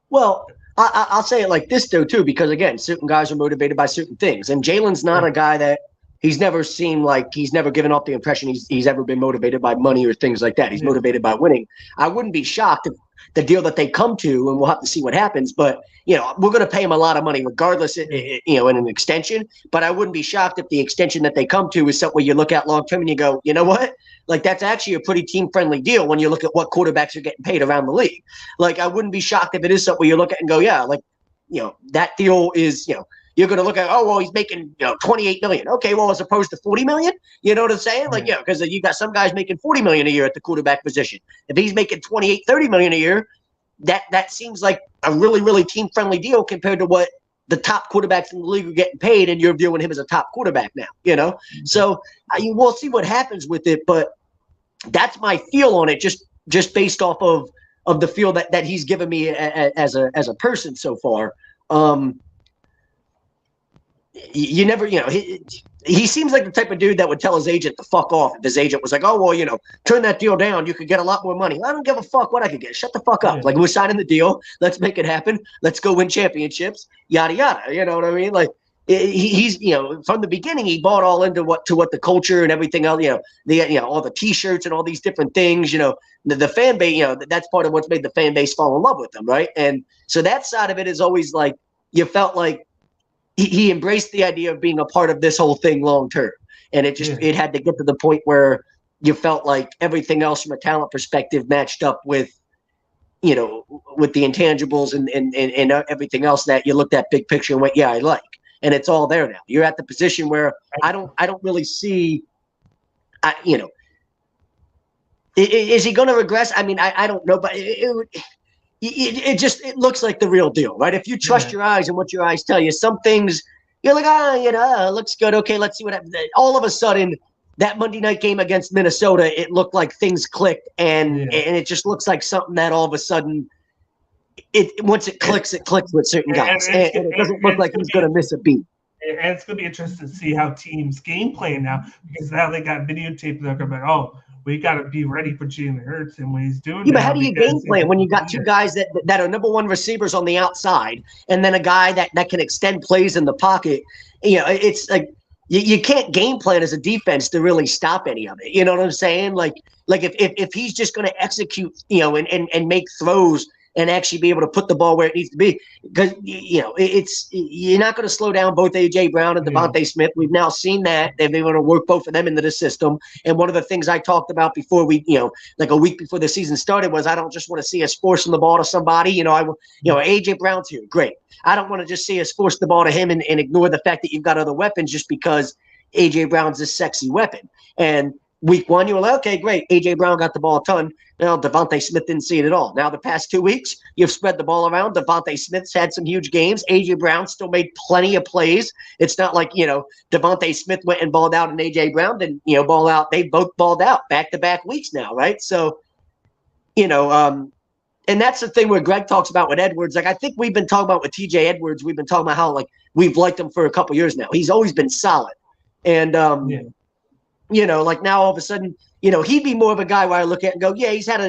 Speaker 3: Well, I'll say it like this though too, because again, certain guys are motivated by certain things, and Jalen's not a guy that he's never seemed like he's never given off the impression he's ever been motivated by money or things like that. He's motivated by winning. I wouldn't be shocked if the deal that they come to, and we'll have to see what happens, but we're going to pay him a lot of money regardless, in an extension, but I wouldn't be shocked if the extension that they come to is something you look at long-term and you go, you know what? Like, that's actually a pretty team-friendly deal when you look at what quarterbacks are getting paid around the league. Like, I wouldn't be shocked if it is something you look at and go, yeah, like, that deal is, you're going to look at, oh, well, he's making, $28 million. Okay, well, as opposed to $40 million, you know what I'm saying? Like, because you got some guys making $40 million a year at the quarterback position. If he's making $28, $30 million a year, that seems like a really, really team-friendly deal compared to what the top quarterbacks in the league are getting paid, and you're viewing him as a top quarterback now, So we'll see what happens with it, but that's my feel on it, just based off of the feel that he's given me as a person so far. You never, he seems like the type of dude that would tell his agent to fuck off if his agent was like, oh, well, turn that deal down. You could get a lot more money. I don't give a fuck what I could get. Shut the fuck up. Like, we're signing the deal. Let's make it happen. Let's go win championships. Yada, yada. You know what I mean? Like, he's from the beginning he bought all into what the culture and everything else. All the T-shirts and all these different things. The fan base. That's part of what's made the fan base fall in love with him, right? And so that side of it is always like you felt like he embraced the idea of being a part of this whole thing long term, and it had to get to the point where you felt like everything else from a talent perspective matched up with with the intangibles and everything else that you looked at big picture and went, yeah, I like. And it's all there now. You're at the position where I don't really see, is he going to regress? I mean, I don't know, but it looks like the real deal, right? If you trust your eyes and what your eyes tell you, some things you're like, it looks good. Okay, let's see what happens. All of a sudden, that Monday night game against Minnesota, it looked like things clicked, and it just looks like something that all of a sudden, once it clicks with certain guys, and it doesn't look like he's going to miss a beat.
Speaker 5: And it's going to be interesting to see how teams game plan now, because now they got videotape. They're going to be, we got to be ready for Jalen Hurts and what he's doing.
Speaker 3: Yeah, but how do you game plan when you got two guys that are number one receivers on the outside, and then a guy that can extend plays in the pocket? It's like you can't game plan as a defense to really stop any of it. You know what I'm saying? Like if he's just going to execute, and make throws and actually be able to put the ball where it needs to be, because you're not going to slow down both A.J. Brown and Devontae Smith. We've now seen that they've been able to work both of them into the system. And one of the things I talked about before like a week before the season started, was I don't just want to see us forcing the ball to somebody. A.J. Brown's here, great. I don't want to just see us force the ball to him and ignore the fact that you've got other weapons just because A.J. Brown's this sexy weapon. And week one, you were like, okay, great. A.J. Brown got the ball a ton. Now, Devontae Smith didn't see it at all. Now, the past 2 weeks, you've spread the ball around. Devontae Smith's had some huge games. A.J. Brown still made plenty of plays. It's not like, Devontae Smith went and balled out and A.J. Brown didn't, ball out. They both balled out back-to-back weeks now, right? So, and that's the thing where Greg talks about with Edwards. Like, I think we've been talking about with T.J. Edwards, we've been talking about how, like, we've liked him for a couple years now. He's always been solid. And, like now all of a sudden, he'd be more of a guy where I look at and go, yeah, he's had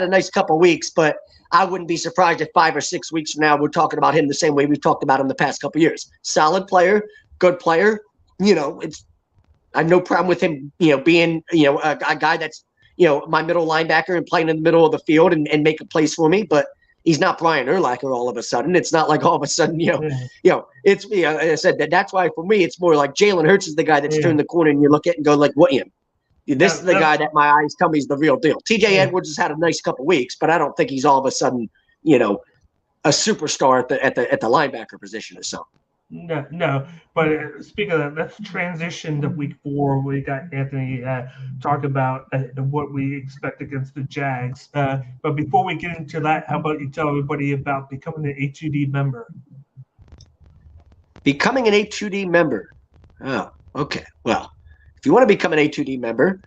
Speaker 3: a nice couple of weeks, but I wouldn't be surprised if 5 or 6 weeks from now we're talking about him the same way we've talked about him the past couple of years. Solid player, good player. I have no problem with him, being, a guy that's, my middle linebacker and playing in the middle of the field and making plays for me, but he's not Brian Urlacher all of a sudden. It's not like all of a sudden, it's I said that's why for me it's more like Jalen Hurts is the guy that's turned the corner and you look at and go like, what? This is the guy that my eyes tell me is the real deal. T.J. Edwards has had a nice couple weeks, but I don't think he's all of a sudden, a superstar at the linebacker position or something.
Speaker 5: No. But speaking of that, let's transition to week 4. We got Anthony talk about what we expect against the Jags. But before we get into that, how about you tell everybody about becoming an A2D member?
Speaker 3: Becoming an A2D member. Oh, okay. Well, if you want to become an A2D member,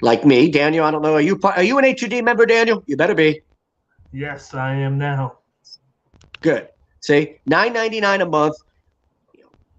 Speaker 3: like me, Daniel, I don't know, are you an A2D member, Daniel? You better be.
Speaker 5: Yes, I am now. Good.
Speaker 3: See, $9.99 a month.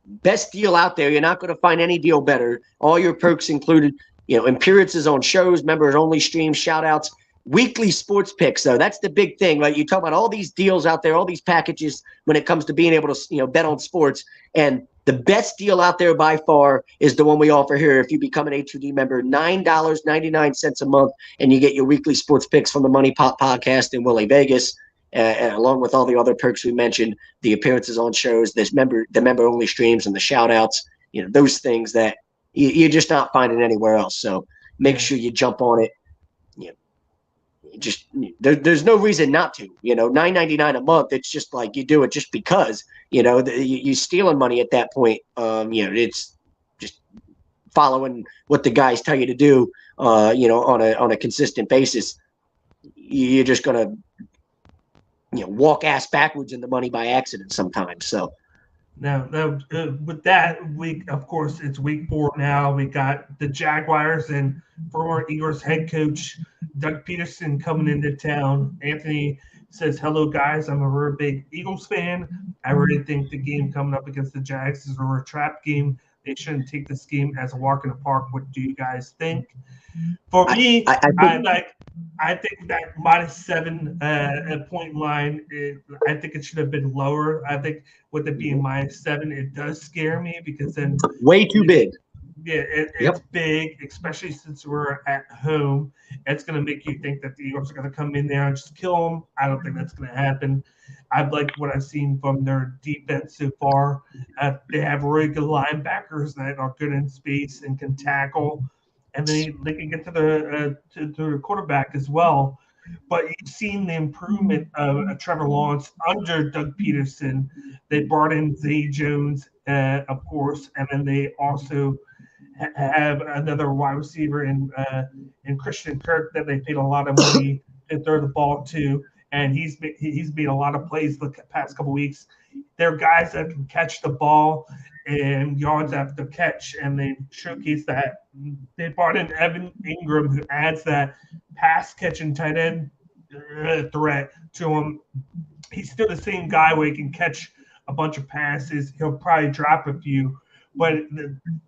Speaker 3: Best deal out there. You're not going to find any deal better. All your perks included, appearances on shows, members only streams, shout outs, weekly sports picks, though. That's the big thing, right? You talk about all these deals out there, all these packages when it comes to being able to, bet on sports. And the best deal out there by far is the one we offer here. If you become an A2D member, $9.99 a month, and you get your weekly sports picks from the Money Pop Podcast in Willie Vegas. Along with all the other perks we mentioned, the appearances on shows, the member-only streams, and the shout-outs, those things that you're just not finding anywhere else. So make sure you jump on it. There's no reason not to. $9.99 a month. It's just like you do it just because. You're stealing money at that point. It's just following what the guys tell you to do. On a consistent basis. You're just gonna walk ass backwards in the money by accident sometimes. So
Speaker 5: now with that, of course, it's week 4 now. We got the Jaguars and former Eagles head coach Doug Pederson coming into town. Anthony says, hello, guys. I'm a real big Eagles fan. I really think the game coming up against the Jags is a trap game. They shouldn't take this game as a walk in the park. What do you guys think? For me, I I think that -7 point line, I think it should have been lower. I think with it being -7, it does scare me because then
Speaker 3: way too big.
Speaker 5: Yeah, it's big, especially since we're at home. It's going to make you think that the Eagles are going to come in there and just kill them. I don't think that's going to happen. I've liked what I've seen from their defense so far. They have really good linebackers that are good in space and can tackle, and they can get to the quarterback as well. But you've seen the improvement of Trevor Lawrence under Doug Pederson. They brought in Zay Jones, of course, and then they also have another wide receiver in Christian Kirk that they paid a lot of money to throw the ball to, and he's made a lot of plays the past couple weeks. They're guys that can catch the ball and yards after catch, and they showcase that. They brought in Evan Ingram, who adds that pass catching tight end threat to him. He's still the same guy where he can catch a bunch of passes. He'll probably drop a few. But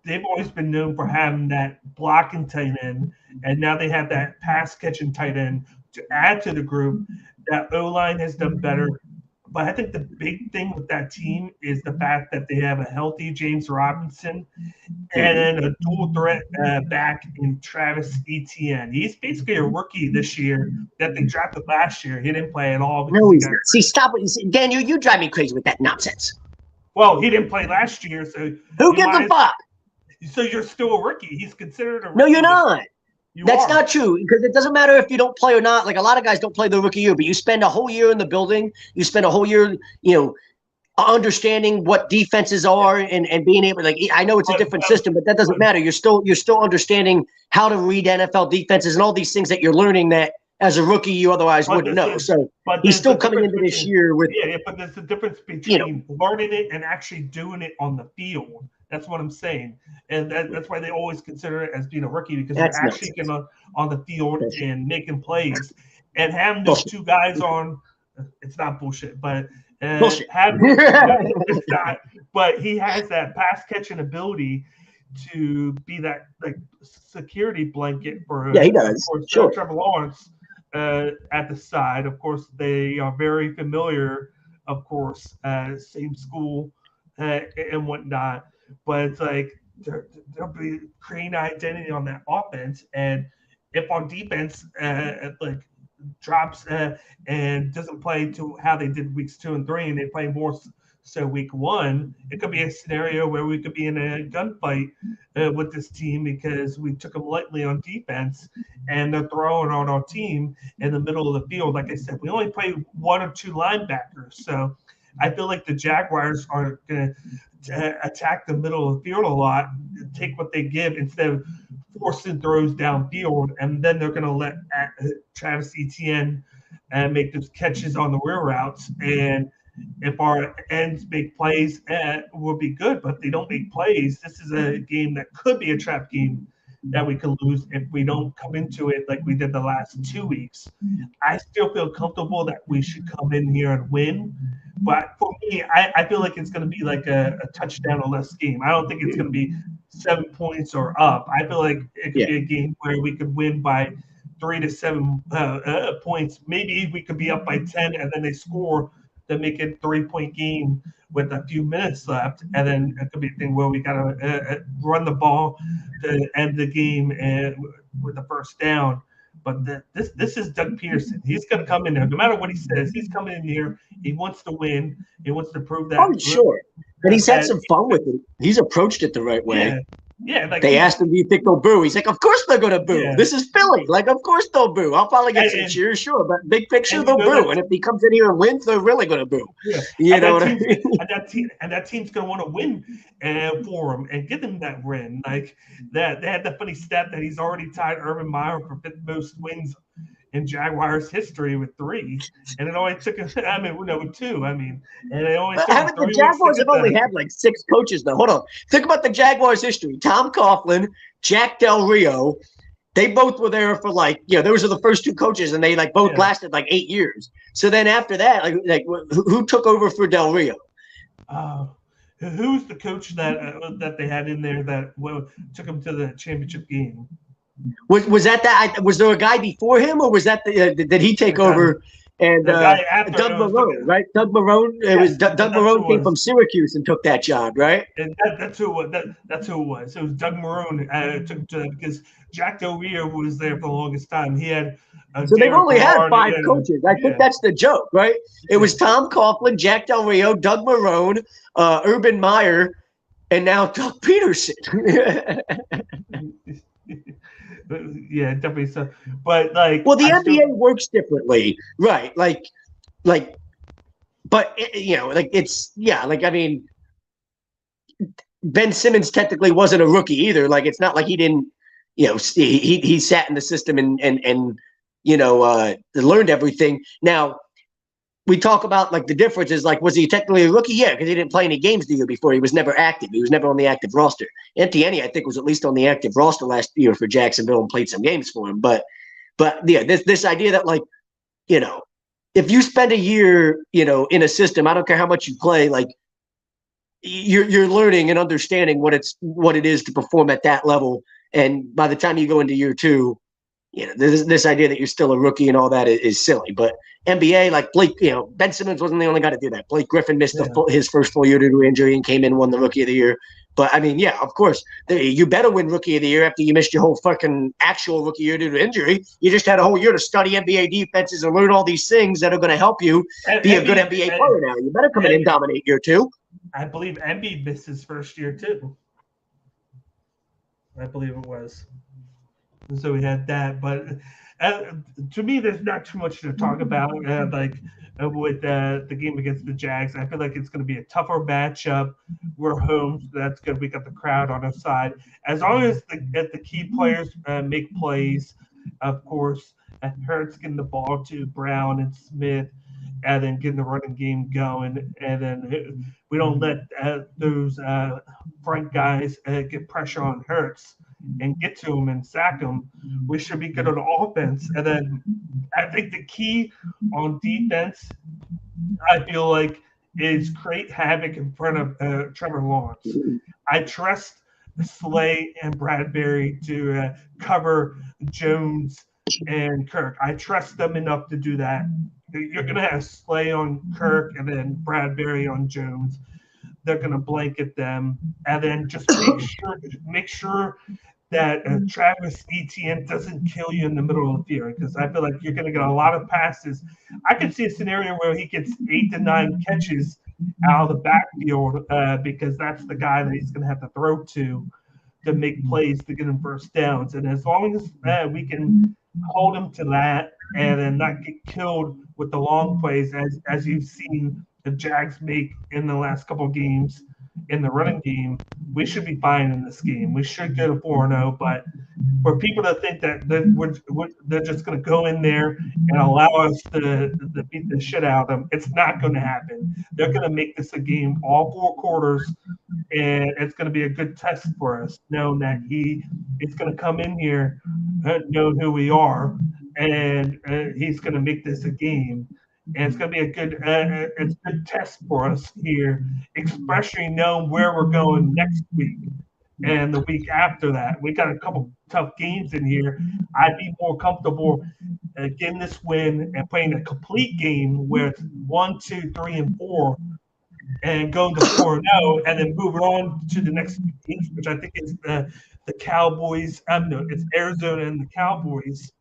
Speaker 5: they've always been known for having that blocking tight end, and now they have that pass-catching tight end to add to the group. That O-line has done better. But I think the big thing with that team is the fact that they have a healthy James Robinson and then a dual threat back in Travis Etienne. He's basically a rookie this year that they drafted last year. He didn't play at all.
Speaker 3: No, he's not. See, stop it. Daniel, you drive me crazy with that nonsense.
Speaker 5: Well, he didn't play last year, so
Speaker 3: who gives a fuck?
Speaker 5: So you're still a rookie. He's considered a rookie.
Speaker 3: No, you're not. That's
Speaker 5: are.
Speaker 3: not true, because it doesn't matter if you don't play or not. Like, a lot of guys don't play the rookie year, but you spend a whole year in the building. You spend a whole year, understanding what defenses are and being able. Like, I know it's a different system, but that doesn't matter. You're still understanding how to read NFL defenses and all these things that you're learning that as a rookie you otherwise wouldn't know. So he's still coming into this year with.
Speaker 5: Yeah, but there's a difference between learning it and actually doing it on the field. That's what I'm saying, and that's why they always consider it as being a rookie, because they're actually on the field and making plays, and having those two guys on. It's not bullshit, but it's not. But he has that pass catching ability to be that security blanket for
Speaker 3: he does. Sure.
Speaker 5: Trevor Lawrence at the side. Of course, they are very familiar. Of course, same school and whatnot. But it's like there'll be creating identity on that offense, and if on defense drops and doesn't play to how they did weeks 2 and 3, and they play more so week 1, it could be a scenario where we could be in a gunfight with this team because we took them lightly on defense, and they're throwing on our team in the middle of the field. Like I said, we only play 1 or 2 linebackers, so I feel like the Jaguars are going to attack the middle of the field a lot, take what they give instead of forcing throws downfield, and then they're going to let Travis Etienne make those catches on the rear routes. And if our ends make plays, we'll be good. But if they don't make plays, this is a game that could be a trap game that we could lose if we don't come into it like we did the last 2 weeks. I still feel comfortable that we should come in here and win. But for me, I feel like it's going to be like a touchdown or less game. I don't think it's going to be 7 points or up. I feel like it could be a game where we could win by 3 to 7 points. Maybe we could be up by 10 and then they score to make it a 3-point game with a few minutes left. And then it could be a thing where we got to run the ball to end the game with the first down. But this is Doug Pederson. He's going to come in there. No matter what he says, he's coming in here. He wants to win. He wants to prove that.
Speaker 3: Oh, sure. And he's had some fun with it. He's approached it the right way.
Speaker 5: Yeah. Like
Speaker 3: they asked him, do you think they'll boo? He's like, of course they're going to boo. Yeah. This is Philly. Like, of course they'll boo. I'll probably get some cheers, sure. But big picture, they'll boo. And if he comes in here and wins, they're really going to boo. Yeah. You know what I mean?
Speaker 5: And that team's going to want to win for him and give him that win. Like, that they had that funny stat that he's already tied Urban Meyer for 5th most wins in Jaguars history with 3, and it only took with 2. And it only took
Speaker 3: the Jaguars have only had like 6 coaches though. Hold on, think about the Jaguars' history. Tom Coughlin, Jack Del Rio, they both were there for those are the first 2 coaches, and they both lasted 8 years. So then after that, who took over for Del Rio?
Speaker 5: Who's the coach that they had in there that took them to the championship game?
Speaker 3: Was that? Was there a guy before him, or was that did he take over? And Doug Marrone, right? Doug Marrone. It was Doug Marrone came from Syracuse and took that job, right?
Speaker 5: And that's who it was. That's who it was. It was Doug Marrone took because Jack Del Rio was there for the longest time. He had.
Speaker 3: So they've only had 5 coaches. I think that's the joke, right? It was Tom Coughlin, Jack Del Rio, Doug Marrone, Urban Meyer, and now Doug Pederson.
Speaker 5: Yeah, definitely so. But like,
Speaker 3: well, the NBA works differently, right? But I mean, Ben Simmons technically wasn't a rookie either. Like, it's not like he didn't, he sat in the system and learned everything. Now, we talk about like the difference is like, was he technically a rookie? Yeah, because he didn't play any games the year before. He was never active. He was never on the active roster. Etienne, I think, was at least on the active roster last year for Jacksonville and played some games for him. But yeah, this idea that like, if you spend a year, in a system, I don't care how much you play, like you're learning and understanding what it is to perform at that level. And by the time you go into year 2, this idea that you're still a rookie and all that is silly. But NBA, like Blake, Ben Simmons wasn't the only guy to do that. Blake Griffin missed his first full year due to injury and came in and won the Rookie of the Year. But I mean, yeah, of course, you better win Rookie of the Year after you missed your whole fucking actual rookie year due to injury. You just had a whole year to study NBA defenses and learn all these things that are going to help you be a good NBA player now. You better come in and dominate year 2.
Speaker 5: I believe Embiid missed his first year too. I believe it was. So we had that, but to me, there's not too much to talk about. With the game against the Jags, I feel like it's going to be a tougher matchup. We're home, so that's good. We got the crowd on our side. As long as the key players make plays, of course, Hurts getting the ball to Brown and Smith, and then getting the running game going, and then we don't let those front guys get pressure on Hurts and get to him and sack him. We should be good on offense. And then I think the key on defense, I feel like, is create havoc in front of Trevor Lawrence. I trust Slay and Bradbury to cover Jones and Kirk. I trust them enough to do that. You're going to have Slay on Kirk and then Bradbury on Jones. They're going to blanket them, and then just make sure that Travis Etienne doesn't kill you in the middle of the field, because I feel like you're going to get a lot of passes. I can see a scenario where he gets 8 to 9 catches out of the backfield because that's the guy that he's going to have to throw to make plays to get him first downs. And as long as we can hold him to that and then not get killed with the long plays, as you've seen the Jags make in the last couple of games in the running game, we should be fine in this game. We should get a 4-0, but for people that think that they're just going to go in there and allow us to beat the shit out of them, it's not going to happen. They're going to make this a game all 4 quarters, and it's going to be a good test for us, knowing that he's going to come in here, knowing who we are, and he's going to make this a game. And it's going to be a good test for us here, especially knowing where we're going next week and the week after that. We got a couple tough games in here. I'd be more comfortable getting this win and playing a complete game where it's 1, 2, 3, and 4, and going to 4-0, and then moving on to the next games, which I think is the Cowboys. It's Arizona and the Cowboys.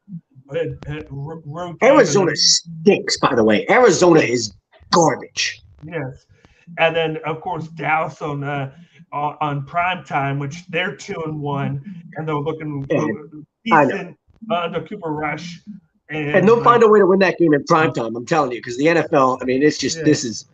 Speaker 3: Arizona stinks, by the way. Arizona is garbage.
Speaker 5: Yes, and then of course Dallas on prime time, which they're 2-1, and they're looking decent under Cooper Rush.
Speaker 3: And they'll find a way to win that game in prime time. I'm telling you, because the NFL. I mean, it's just this is.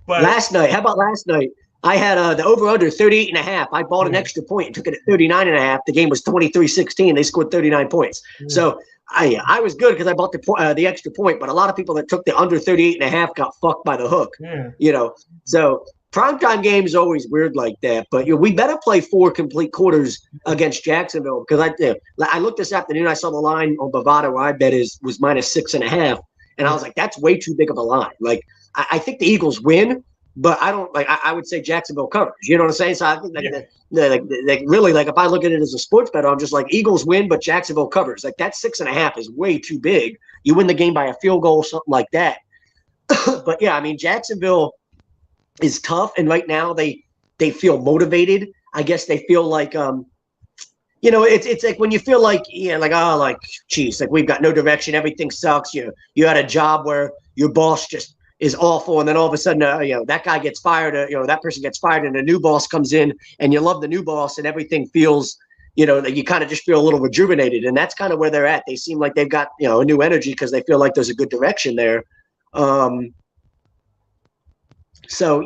Speaker 3: But last night, how about last night? I had the over-under 38.5. I bought an extra point and took it at 39.5. The game was 23-16. They scored 39 points. So I was good because I bought the extra point. But a lot of people that took the under 38.5 got fucked by the hook. Yeah. So primetime game is always weird like that. But we better play 4 complete quarters against Jacksonville, because I looked this afternoon. I saw the line on Bovada where I bet was -6.5, and I was like, that's way too big of a line. Like I think the Eagles win. but I don't like. I would say Jacksonville covers. You know what I'm saying? So I think really like if I look at it as a sports bet, I'm just like Eagles win, but Jacksonville covers. Like that 6.5 is way too big. You win the game by a field goal, something like that. But yeah, I mean Jacksonville is tough, and right now they feel motivated. I guess they feel like it's like when you feel like geez, like we've got no direction, everything sucks. You had a job where your boss just is awful, and then all of a sudden that guy gets fired, that person gets fired, and a new boss comes in, and you love the new boss, and everything feels that you kind of just feel a little rejuvenated, and that's kind of where they're at. They seem like they've got a new energy because they feel like there's a good direction there. So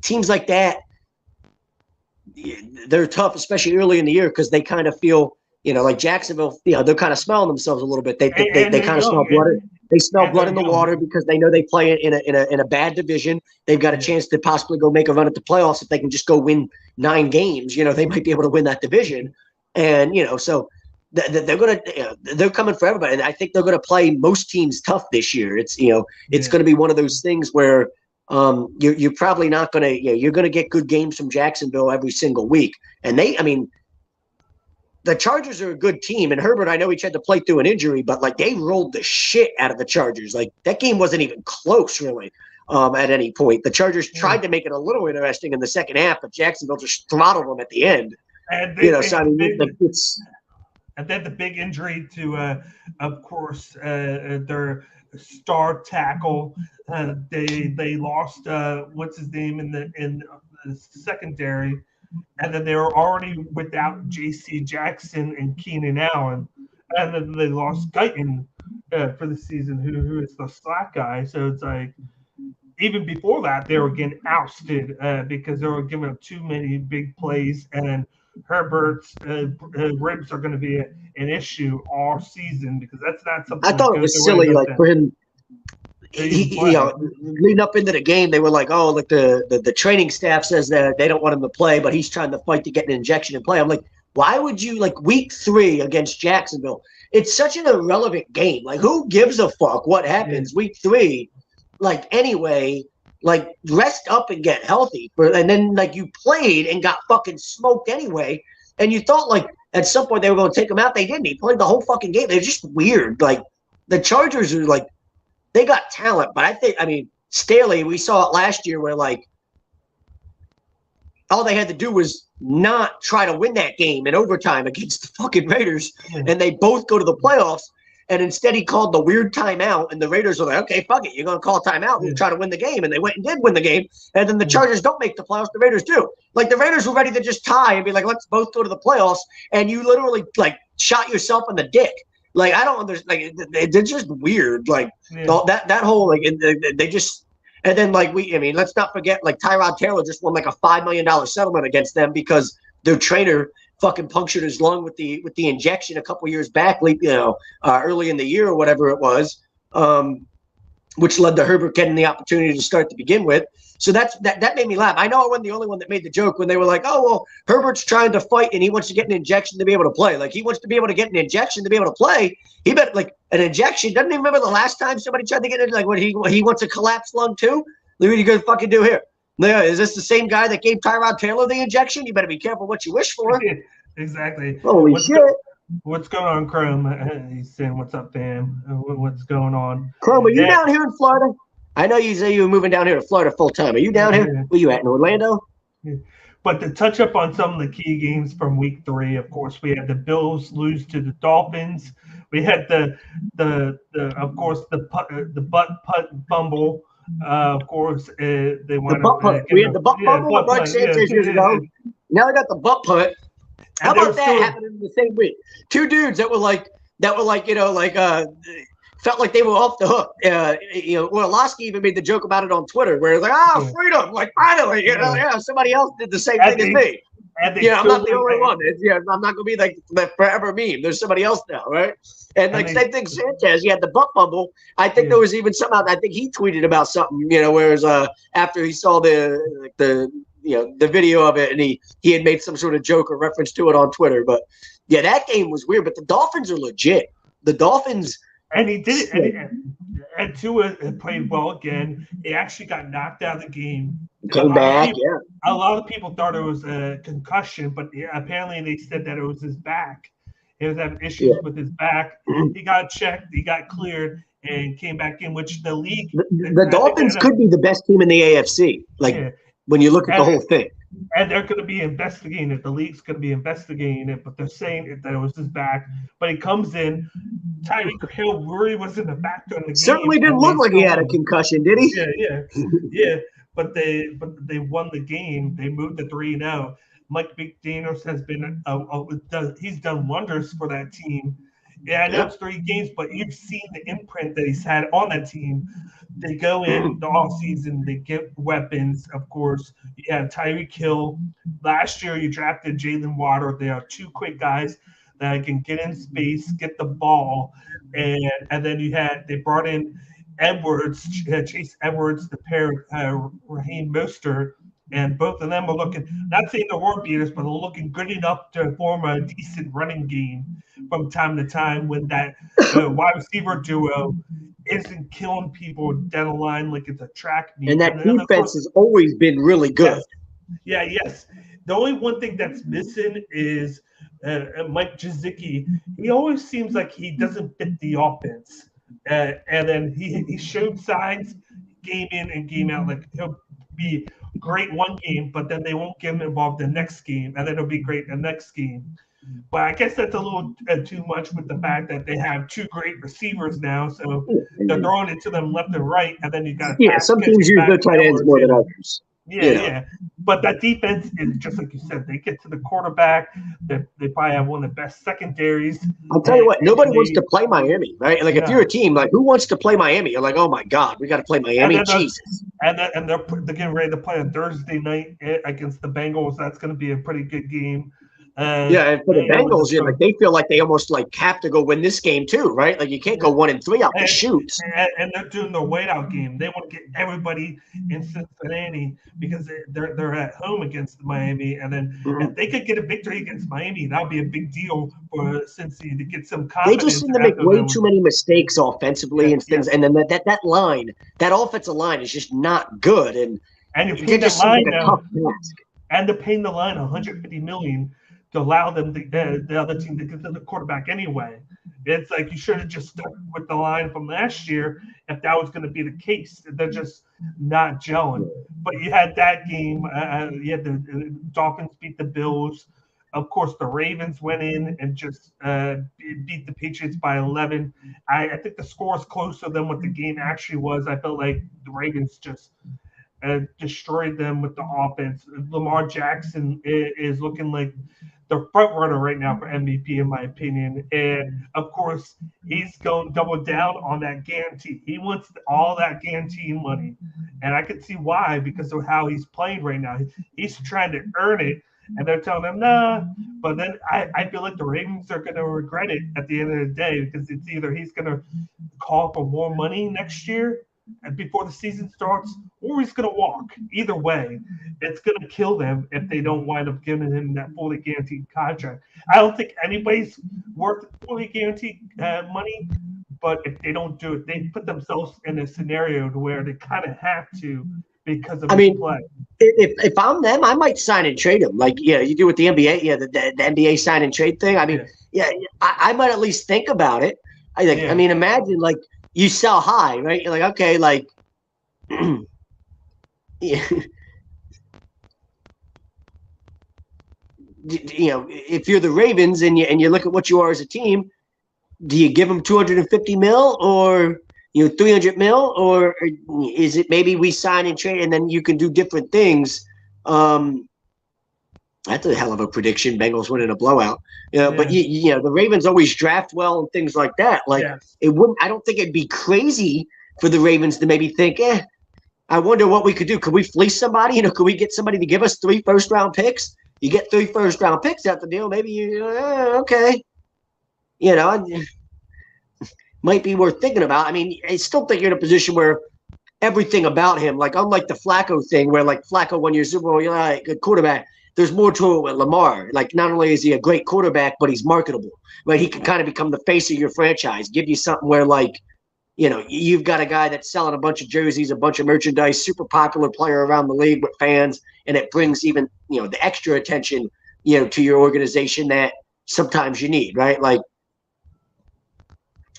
Speaker 3: teams like that, they're tough, especially early in the year, because they kind of feel like Jacksonville, they're kind of smelling themselves a little bit. They kind of smell blood. They smell blood in the water because they know they play in a bad division. They've got a chance to possibly go make a run at the playoffs if they can just go win 9 games. They might be able to win that division, and so they're coming for everybody. And I think they're going to play most teams tough this year. It's it's going to be one of those things where you're probably not going to you're going to get good games from Jacksonville every single week. And the Chargers are a good team, and Herbert, I know he tried to play through an injury, but like they rolled the shit out of the Chargers. Like that game wasn't even close, really, at any point. The Chargers tried to make it a little interesting in the second half, but Jacksonville just throttled them at the end.
Speaker 5: And then the big injury to, of course, their star tackle. They lost what's his name in the secondary. And then they were already without J.C. Jackson and Keenan Allen. And then they lost Guyton for the season, who is the slot guy. So it's like, even before that, they were getting ousted because they were giving up too many big plays. And Herbert's ribs are going to be an issue all season because that's not something.
Speaker 3: I thought it was silly, like for him. Leading up into the game, they were like, "Oh, like the training staff says that they don't want him to play, but he's trying to fight to get an injection and play." I'm like, why would you week 3 against Jacksonville? It's such an irrelevant game. Like, who gives a fuck what happens week 3? Anyway, rest up and get healthy. And then you played and got fucking smoked anyway. And you thought at some point they were going to take him out. They didn't. He played the whole fucking game. They're just weird. The Chargers are they got talent, but I mean, Staley, we saw it last year where all they had to do was not try to win that game in overtime against the fucking Raiders, and they both go to the playoffs. And instead he called the weird timeout, and the Raiders were like, okay, fuck it, you're going to call timeout. We'll try to win the game. And they went and did win the game. And then the Chargers don't make the playoffs. The Raiders do. The Raiders were ready to just tie and be like, let's both go to the playoffs. And you literally shot yourself in the dick. I don't understand. They're just weird. That whole they just. And then let's not forget Tyrod Taylor just won a $5 million settlement against them because their trainer fucking punctured his lung with the injection a couple years back, early in the year or whatever it was, which led to Herbert getting the opportunity to start to begin with. So that made me laugh. I know I wasn't the only one that made the joke when they were like, "Oh well, Herbert's trying to fight and he wants to get an injection to be able to play. He wants to be able to get an injection to be able to play. He bet an injection. Doesn't he remember the last time somebody tried to get it? When he wants a collapsed lung too? What are you gonna fucking do here? Yeah, is this the same guy that gave Tyrod Taylor the injection? You better be careful what you wish for."
Speaker 5: Exactly.
Speaker 3: Holy shit.
Speaker 5: What's going on, Chrome? He's saying, "What's up, fam? What's going on?"
Speaker 3: Chrome, are you down here in Florida? I know you say you were moving down here to Florida full time. Are you down here? Where you at, in Orlando?
Speaker 5: But to touch up on some of the key games from week 3, of course, we had the Bills lose to the Dolphins. We had the butt putt fumble. Of course, they won.
Speaker 3: We had the butt fumble with Mike Sanchez years ago. Now I got the butt putt. How about that happening in the same week? 2 dudes that were felt like they were off the hook. Orlowski even made the joke about it on Twitter, where it's freedom! Finally, somebody else did the same thing as me. I'm not the only one. I'm not going to be the forever meme. There's somebody else now, right? And same thing, Sanchez. He had the butt fumble. I think there was even somehow. I think he tweeted about something. Whereas after he saw the video of it, and he had made some sort of joke or reference to it on Twitter. But yeah, that game was weird. But the Dolphins are legit. The Dolphins
Speaker 5: And he did it. And Tua played well again. He actually got knocked out of the game.
Speaker 3: Came back,
Speaker 5: A lot of people thought it was a concussion, but apparently they said that it was his back. He was having issues with his back. He got checked. He got cleared and came back in, which the league.
Speaker 3: The Dolphins could be the best team in the AFC. When you look at the whole thing.
Speaker 5: And they're going to be investigating it. The league's going to be investigating it, but they're saying that it was his back. But he comes in. Tyreek Hill really wasn't a factor in the game.
Speaker 3: Certainly didn't look like he had a concussion, did he?
Speaker 5: Yeah. But they won the game. They moved to 3-0. Mike McDaniels has been he's done wonders for that team. Yeah, I know it's 3 games, but you've seen the imprint that he's had on that team. They go in the offseason, they get weapons, of course. You have Tyreek Hill. Last year, you drafted Jalen Waddle. They are 2 quick guys that can get in space, get the ball. And then they brought in Edwards, Chase Edwards, the pair of Raheem Mostert. And both of them are looking, not saying they're world beaters, but they're looking good enough to form a decent running game from time to time when that wide receiver duo isn't killing people down the line like it's a track meet.
Speaker 3: And that defense has always been really good.
Speaker 5: Yes. The only one thing that's missing is Mike Gesicki. He always seems like he doesn't fit the offense. And then he showed signs game in and game out, like he'll be great one game, but then they won't get him involved the next game, and then it'll be great the next game. But I guess that's a little too much with the fact that they have 2 great receivers now, so they're throwing it to them left and right, and then you got
Speaker 3: some teams use their tight ends more than others.
Speaker 5: Yeah. But that defense is just like you said. They get to the quarterback. They probably have one of the best secondaries.
Speaker 3: I'll tell you what. Nobody wants to play Miami, right? Like if you're a team, like who wants to play Miami? You're like, oh my God, we got to play Miami. Jesus.
Speaker 5: And they're getting ready to play on Thursday night against the Bengals. That's going to be a pretty good game.
Speaker 3: And for the Bengals, they feel like they almost have to go win this game too, right? Like you can't go 1-3 out the chute.
Speaker 5: And they're doing the whiteout game. They want to get everybody in Cincinnati because they're at home against Miami, and then if they could get a victory against Miami, that would be a big deal for Cincy to get some confidence.
Speaker 3: They just seem to make way too many mistakes offensively and things, and then that line, that offensive line is just not good, and
Speaker 5: you're paying that line now, and they're paying the line $150 million. To allow them the other team to get to the quarterback anyway. It's like you should have just stuck with the line from last year if that was going to be the case. They're just not gelling. But you had that game. You had the Dolphins beat the Bills. Of course, the Ravens went in and just beat the Patriots by 11. I think the score is closer than what the game actually was. I felt like the Ravens just destroyed them with the offense. Lamar Jackson is looking like the front runner right now for MVP, in my opinion. And of course, he's going double down on that guarantee. He wants all that guarantee money. And I can see why, because of how he's playing right now. He's trying to earn it, and they're telling him, nah. But then I feel like the Ravens are going to regret it at the end of the day, because it's either he's going to call for more money next year and before the season starts, or he's going to walk. Either way, it's going to kill them if they don't wind up giving him that fully guaranteed contract. I don't think anybody's worth fully guaranteed money, but if they don't do it, they put themselves in a scenario to where they kind of have to because of his play.
Speaker 3: If I'm them, I might sign and trade him. Like, you do with the NBA, the NBA sign and trade thing. I mean, I might at least think about it. I mean, imagine, like, you sell high, right? You're like, okay, like, if you're the Ravens and you look at what you are as a team, do you give them $250 million or $300 million, or is it maybe we sign and trade and then you can do different things? That's a hell of a prediction. Bengals winning a blowout. But the Ravens always draft well and things like that. Like it wouldn't. I don't think it'd be crazy for the Ravens to maybe think, I wonder what we could do. Could we fleece somebody? Could we get somebody to give us 3 first-round picks? You get 3 first-round picks out the deal. Maybe okay. Might be worth thinking about. I mean, I still think you're in a position where everything about him, like unlike the Flacco thing, where like Flacco won your Super Bowl, you're like, good quarterback. there's more to it with Lamar. Like, not only is he a great quarterback, but he's marketable, right? He can kind of become the face of your franchise, give you something where, like, you know, you've got a guy that's selling a bunch of jerseys, a bunch of merchandise, super popular player around the league with fans, and it brings even, you know, the extra attention, you know, to your organization that sometimes you need, right? Like,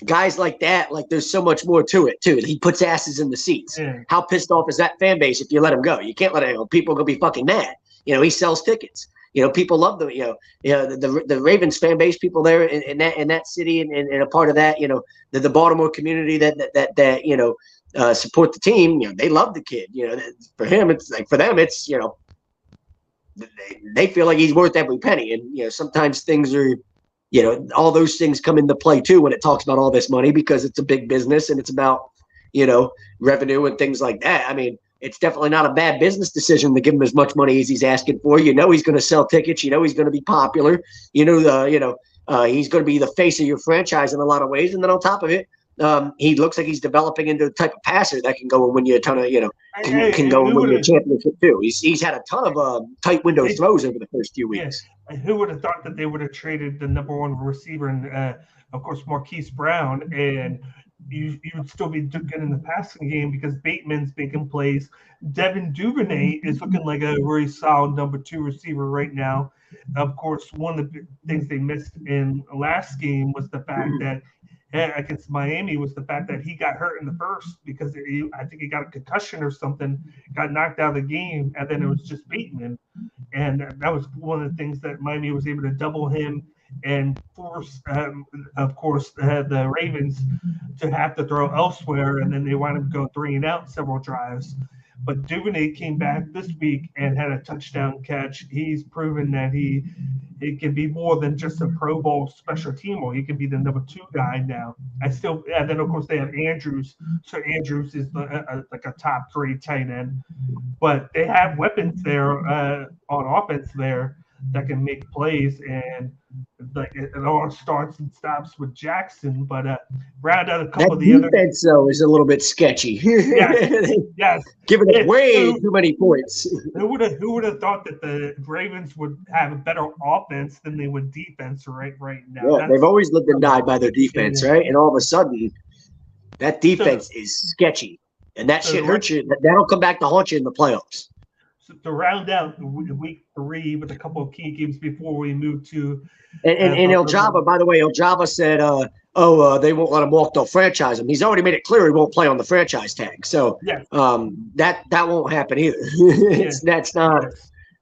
Speaker 3: guys like that, like, there's so much more to it too. He puts asses in the seats.
Speaker 5: Yeah.
Speaker 3: How pissed off is that fan base if you let him go? You can't let him go. People are gonna be fucking mad. You know, he sells tickets. You know, people love the Ravens fan base. People there in that city and a part of that. You know, the Baltimore community that you know support the team. You know, they love the kid. You know, for him, it's like, for them, it's, you know, they feel like he's worth every penny. And, you know, sometimes things are, you know, all those things come into play too when it talks about all this money, because it's a big business and it's about, you know, revenue and things like that. I mean, it's definitely not a bad business decision to give him as much money as he's asking for. You know, he's going to sell tickets. You know, he's going to be popular. You know, he's going to be the face of your franchise in a lot of ways. And then on top of it, he looks like he's developing into the type of passer that can go and win you a ton of, you know, can go and win you a championship too. He's had a ton of tight window throws over the first few weeks.
Speaker 5: Yeah. Who would have thought that they would have traded the number one receiver and, of course, Marquise Brown, and you would still be good in the passing game because Bateman's making plays. Devin Duvernay is looking like a very solid number 2 receiver right now. Of course, one of the things they missed in the last game was the fact that against Miami was the fact that he got hurt in the first because I think he got a concussion or something, got knocked out of the game, and then it was just Bateman. And that was one of the things that Miami was able to double him and force, of course, the Ravens to have to throw elsewhere, and then they wound up going 3-and-out several drives. But Duvernay came back this week and had a touchdown catch. He's proven that he can be more than just a Pro Bowl special teamer. He can be the number 2 guy now. And then of course they have Andrews. So Andrews is like a top 3 tight end. But they have weapons there on offense there that can make plays, and like it all starts and stops with Jackson. But round out a couple of the other
Speaker 3: defense though is a little bit sketchy.
Speaker 5: Yes,
Speaker 3: giving it way too many points.
Speaker 5: Who would have thought that the Ravens would have a better offense than they would defense right now?
Speaker 3: Yeah, they've always lived and died by their defense, right? And all of a sudden, that defense is sketchy, and that shit hurts you. That'll come back to haunt you in the playoffs.
Speaker 5: To round out week 3 with a couple of key games before we move to
Speaker 3: and Eljava, by the way, Eljava said, they won't let him walk. They'll franchise him. He's already made it clear he won't play on the franchise tag. So that won't happen either. That's not.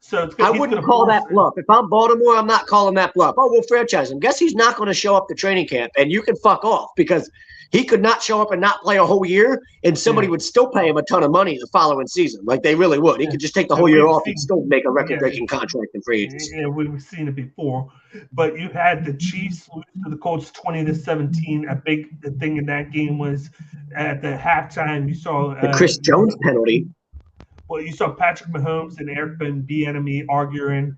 Speaker 3: So I wouldn't call that bluff. If I'm Baltimore, I'm not calling that bluff. Oh, we'll franchise him. Guess he's not going to show up to training camp, and you can fuck off, because he could not show up and not play a whole year, and somebody would still pay him a ton of money the following season. Like, they really would. He could just take the whole year off and still make a record-breaking contract in free agency.
Speaker 5: Yeah, we've seen it before. But you had the Chiefs lose to the Colts 20-17. A big thing in that game was at the halftime, you saw
Speaker 3: the Chris Jones penalty.
Speaker 5: Well, you saw Patrick Mahomes and Eric Bieniemy arguing.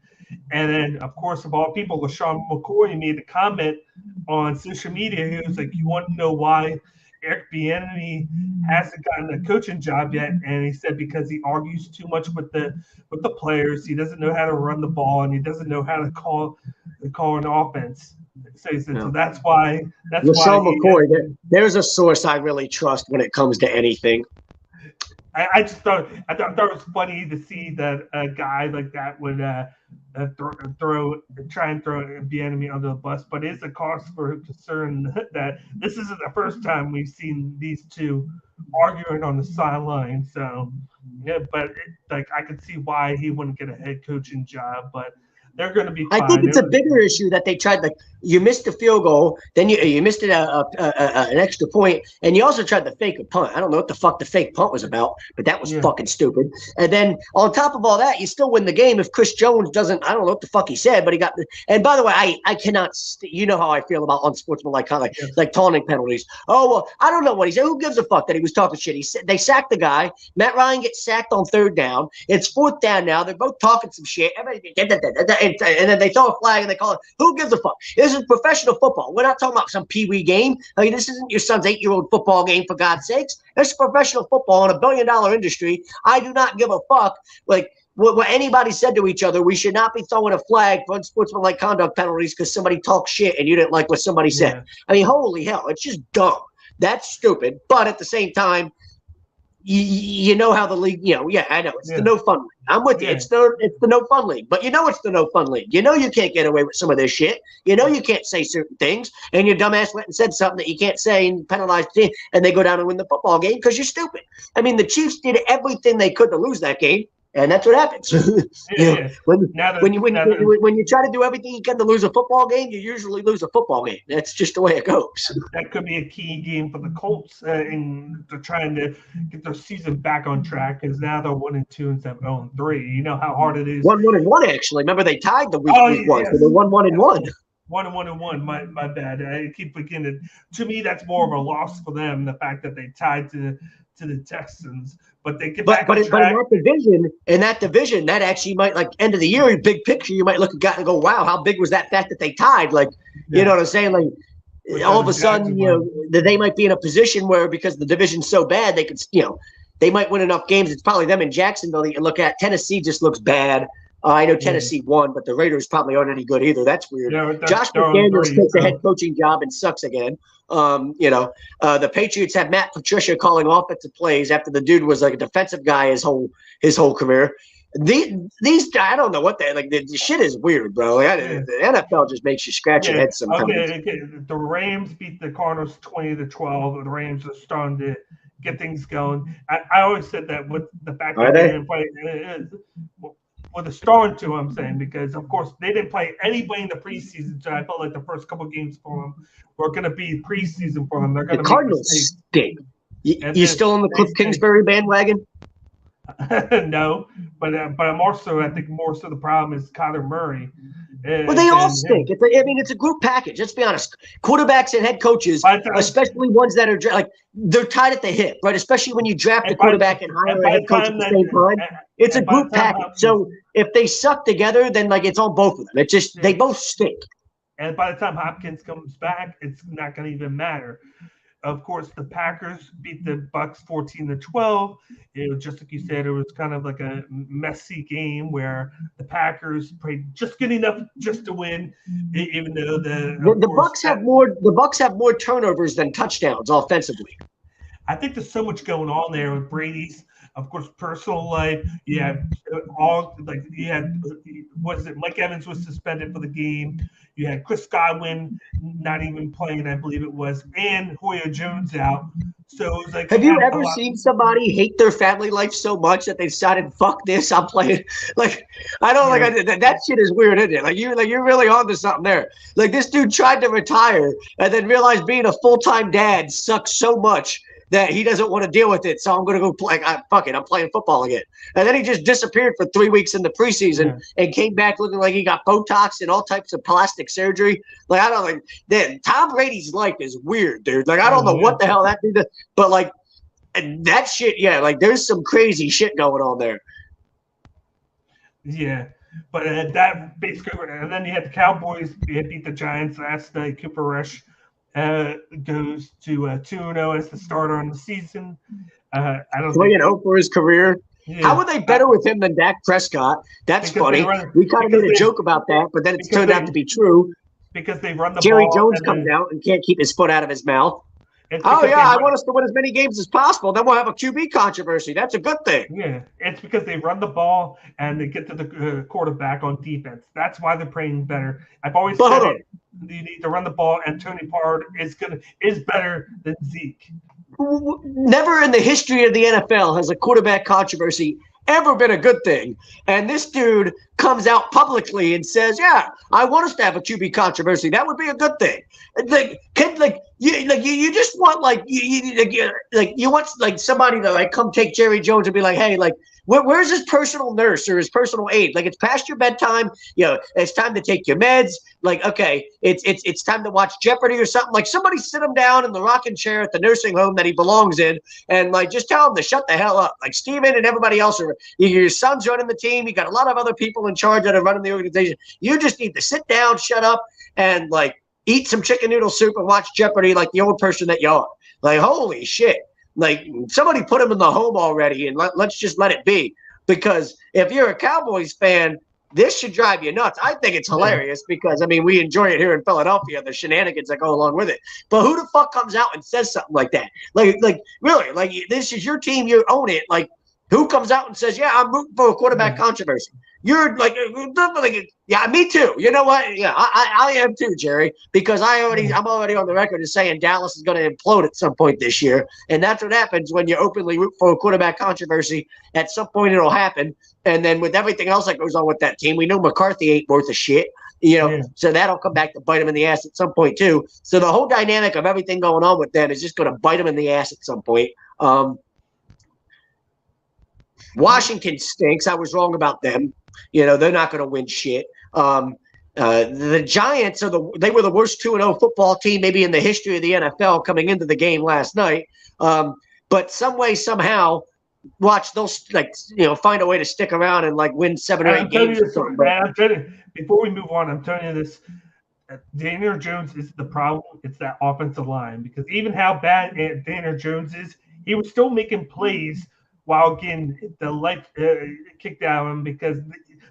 Speaker 5: And then, of course, of all people, LaShawn McCoy made a comment on social media. He was like, you want to know why Eric Bieniemy hasn't gotten a coaching job yet? And he said because he argues too much with the players. He doesn't know how to run the ball, and he doesn't know how to call an offense. So he said, so that's why.
Speaker 3: LaShawn McCoy, there's a source I really trust when it comes to anything.
Speaker 5: I thought it was funny to see that a guy like that would try and throw Bieniemy under the bus, but it's a cause for concern that this isn't the first time we've seen these two arguing on the sideline. So yeah, but I could see why he wouldn't get a head coaching job, but they're going to be fine.
Speaker 3: I think it's a bigger issue that they tried. Like, you missed the field goal, then you missed it an extra point, and you also tried to fake a punt. I don't know what the fuck the fake punt was about, but that was fucking stupid. And then on top of all that, you still win the game if Chris Jones doesn't. I don't know what the fuck he said, but he got. And by the way, I cannot. You know how I feel about unsportsmanlike conduct, like taunting penalties. Oh well, I don't know what he said. Who gives a fuck that he was talking shit? He said they sacked the guy. Matt Ryan gets sacked on 3rd down. It's 4th down now. They're both talking some shit. And then they throw a flag and they call it. Who gives a fuck? This is professional football. We're not talking about some pee-wee game. I mean, this isn't your son's 8-year-old football game, for God's sakes. This is professional football in $1 billion industry. I do not give a fuck. Like, what anybody said to each other. We should not be throwing a flag for unsportsmanlike conduct penalties because somebody talked shit and you didn't like what somebody said.
Speaker 5: Yeah.
Speaker 3: I mean, holy hell, it's just dumb. That's stupid. But at the same time, you know how the league, I know it's the no fun league. I'm with you. It's the no fun league, but it's the no fun league. You can't get away with some of this shit. You can't say certain things, and your dumbass went and said something that you can't say and penalized the team, and they go down and win the football game because you're stupid. I mean, the Chiefs did everything they could to lose that game. And that's what happens. When you try to do everything you can to lose a football game, you usually lose a football game. That's just the way it goes.
Speaker 5: That could be a key game for the Colts, and they're trying to get their season back on track because now they're 1-2 instead of 0-3. You know how hard it is.
Speaker 3: 1-1 actually. Remember they tied the week one, so they're 1-1.
Speaker 5: 1-1. My bad. I keep forgetting. To me, that's more of a loss for them. The fact that they tied to the Texans, but they get back on track. But in that division, that actually might, like, end of the year, big picture, you might look at and go, wow, how big was that fact that they tied? Like, you know what I'm saying? Like, all of a sudden, they might be in a position where, because the division's so bad, they could, they might win enough games. It's probably them in Jacksonville that you look at. Tennessee just looks bad. I know Tennessee won, but the Raiders probably aren't any good either. That's weird. Josh McDaniels takes a head coaching job and sucks again. The Patriots have Matt Patricia calling offensive plays after the dude was like a defensive guy his whole career. These I don't know what they like. The shit is weird, bro. The NFL just makes you scratch your head sometimes. Okay. The Rams beat the Cardinals 20-12. The Rams are starting to get things going. I always said that with the fact that they didn't play. Well, the starting to, I'm saying, because, of course, they didn't play anybody in the preseason, so I felt like the first couple of games for them were going to be preseason for them. They're going to
Speaker 3: Cardinals stink. You still on the Cliff Kingsbury bandwagon?
Speaker 5: No, but I'm also, I think more so the problem is Kyler Murray.
Speaker 3: Well, they all stink. It's a group package. Let's be honest. Quarterbacks and head coaches, especially ones that are they're tied at the hip, right? Especially when you draft a quarterback and hire a head coach at the same time. It's a group package. So if they suck together, then it's on both of them. It's just they both stink.
Speaker 5: And by the time Hopkins comes back, it's not going to even matter. Of course, the Packers beat the Bucs 14-12. It was just like you said, it was kind of like a messy game where the Packers played just good enough just to win, even though the
Speaker 3: Bucs have more. The Bucs have more turnovers than touchdowns offensively.
Speaker 5: I think there's so much going on there with Brady's, of course, personal life. Mike Evans was suspended for the game. You had Chris Godwin not even playing, I believe it was, and Julio Jones out. So it was like,
Speaker 3: have you ever seen somebody hate their family life so much that they decided, fuck this, I'm playing? Like, I don't that shit is weird, isn't it? Like you're really onto something there. Like, this dude tried to retire and then realized being a full-time dad sucks so much that he doesn't want to deal with it, so I'm going to go play. Fuck it, I'm playing football again. And then he just disappeared for 3 weeks in the preseason and came back looking like he got Botox and all types of plastic surgery. Like, I don't like. Tom Brady's life is weird, dude. Like, I don't know what the hell that dude did, but like that shit, there's some crazy shit going on there.
Speaker 5: Yeah. But that basically, and then you had the Cowboys. They beat the Giants last night. Cooper Rush goes to 2-0 as the starter on the season. I don't think
Speaker 3: for his career. Yeah. How are they better with him than Dak Prescott? That's funny. We kind of made a joke about that, but then it's turned out to be true.
Speaker 5: Because they run the
Speaker 3: Jerry
Speaker 5: ball.
Speaker 3: Jones comes out and can't keep his foot out of his mouth. I want us to win as many games as possible. Then we'll have a QB controversy. That's a good thing.
Speaker 5: Yeah, it's because they run the ball and they get to the quarterback on defense. That's why they're playing better. I've always said it. You need to run the ball, and Tony Pollard is better than Zeke.
Speaker 3: Never in the history of the NFL has a quarterback controversy ever been a good thing. And this dude comes out publicly and says, "Yeah, I want us to have a QB controversy. That would be a good thing." You just want you want somebody to come take Jerry Jones and be like, "Hey, where's his personal nurse or his personal aide? Like, it's past your bedtime. It's time to take your meds. Like, okay, it's time to watch Jeopardy or something. Like, somebody sit him down in the rocking chair at the nursing home that he belongs in, and just tell him to shut the hell up. Like, Steven and everybody else your son's running the team. You got a lot of other people in charge that are running the organization. You just need to sit down, shut up, and eat some chicken noodle soup and watch Jeopardy like the old person that you are. Like, holy shit. Like, somebody put him in the home already, and let's just let it be. because if you're a Cowboys fan, this should drive you nuts. I think it's hilarious because, I mean, we enjoy it here in Philadelphia, the shenanigans that go along with it. But who the fuck comes out and says something like that? Like really, like this is your team, you own it. Like, who comes out and says, yeah, I'm rooting for a quarterback controversy? You're like, yeah, me too. You know what? Yeah, I am too, Jerry, because I'm already on the record as saying Dallas is going to implode at some point this year. And that's what happens when you openly root for a quarterback controversy. At some point it'll happen. And then with everything else that goes on with that team, we know McCarthy ain't worth a shit. So that'll come back to bite him in the ass at some point too. So the whole dynamic of everything going on with them is just going to bite him in the ass at some point. Washington stinks. I was wrong about them. They're not going to win shit. The Giants they were the worst 2-0 football team maybe in the history of the NFL coming into the game last night. But some way, somehow, watch those find a way to stick around and win 7 or 8 games.
Speaker 5: I'm telling you, before we move on, I'm telling you this. Daniel Jones is the problem. It's that offensive line, because even how bad Daniel Jones is, he was still making plays while getting the leg kicked out of him, because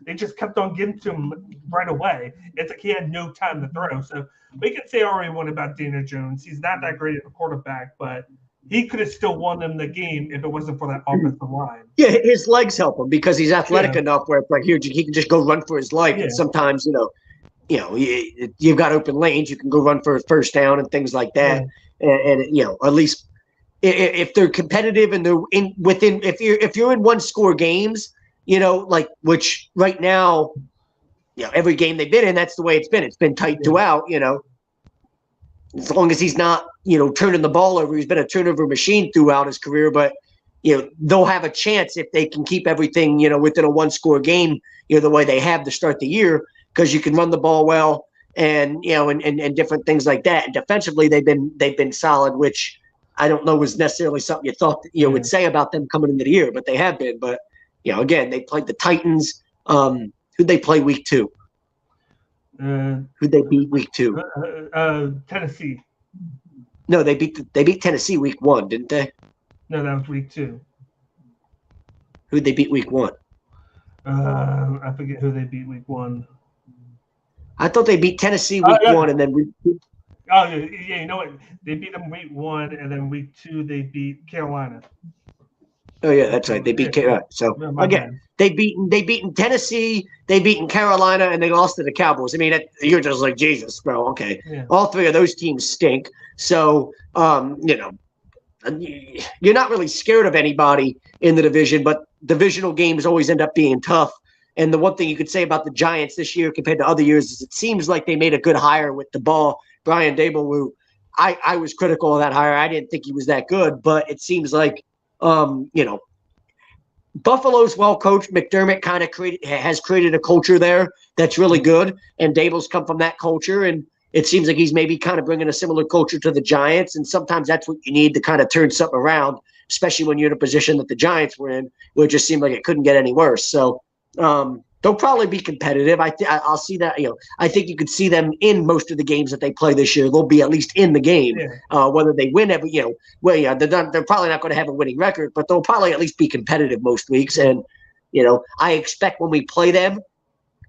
Speaker 5: they just kept on getting to him right away. It's like he had no time to throw. So we can say all we want about Daniel Jones. He's not that great of a quarterback, but he could have still won them the game if it wasn't for that offensive line.
Speaker 3: Yeah, his legs help him because he's athletic enough where it's like here he can just go run for his life. And sometimes you've got open lanes, you can go run for a first down and things like that. And at least if they're competitive and they're if you're in 1-score games, which right now, every game they've been in, that's the way it's been. It's been tight throughout, as long as he's not, turning the ball over. He's been a turnover machine throughout his career, but, they'll have a chance if they can keep everything, within a 1-score game, the way they have to start the year, because you can run the ball well and, and different things like that. And defensively, they've been solid, which I don't know was necessarily something you thought that, would say about them coming into the year, but they have been. But, again, they played the Titans. Who'd they play week 2? Who'd they beat week 2?
Speaker 5: Tennessee.
Speaker 3: No, they beat Tennessee week 1, didn't they?
Speaker 5: No, that was week 2.
Speaker 3: Who'd they beat week 1?
Speaker 5: I forget who they beat week 1.
Speaker 3: I thought they beat Tennessee week 1 and then week 2.
Speaker 5: Oh, yeah, you know what? They beat them week 1, and then week 2 they beat Carolina.
Speaker 3: Oh yeah, that's right. They beat Carolina. So again, they beaten Tennessee, they beaten Carolina, and they lost to the Cowboys. I mean, you're just like, Jesus, bro. Okay, all 3 of those teams stink. So you're not really scared of anybody in the division, but divisional games always end up being tough. And the one thing you could say about the Giants this year compared to other years is it seems like they made a good hire with the ball. Brian Dable, who I was critical of that hire. I didn't think he was that good, but it seems like Buffalo's well coached. McDermott kind of has created a culture there that's really good, and Dable's come from that culture, and it seems like he's maybe kind of bringing a similar culture to the Giants, and sometimes that's what you need to kind of turn something around, especially when you're in a position that the Giants were in, where it just seemed like it couldn't get any worse. So they'll probably be competitive. I'll see that. I think you could see them in most of the games that they play this year. They'll be at least in the game, whether they win every. They're probably not going to have a winning record, but they'll probably at least be competitive most weeks. And I expect when we play them,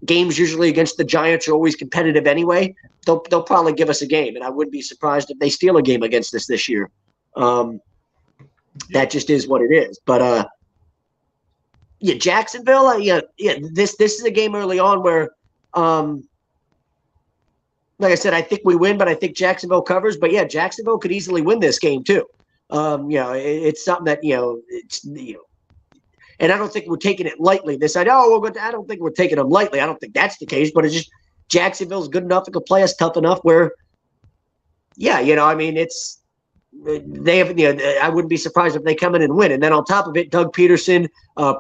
Speaker 3: games usually against the Giants are always competitive anyway. They'll probably give us a game, and I wouldn't be surprised if they steal a game against us this year. That just is what it is. But Jacksonville. This is a game early on where, like I said, I think we win, but I think Jacksonville covers. But Jacksonville could easily win this game too. It's something that and I don't think we're taking it lightly. They said, I don't think we're taking them lightly. I don't think that's the case, but it's just Jacksonville's good enough. It could play us tough enough where, it's. They have, I wouldn't be surprised if they come in and win. And then on top of it, Doug Pederson,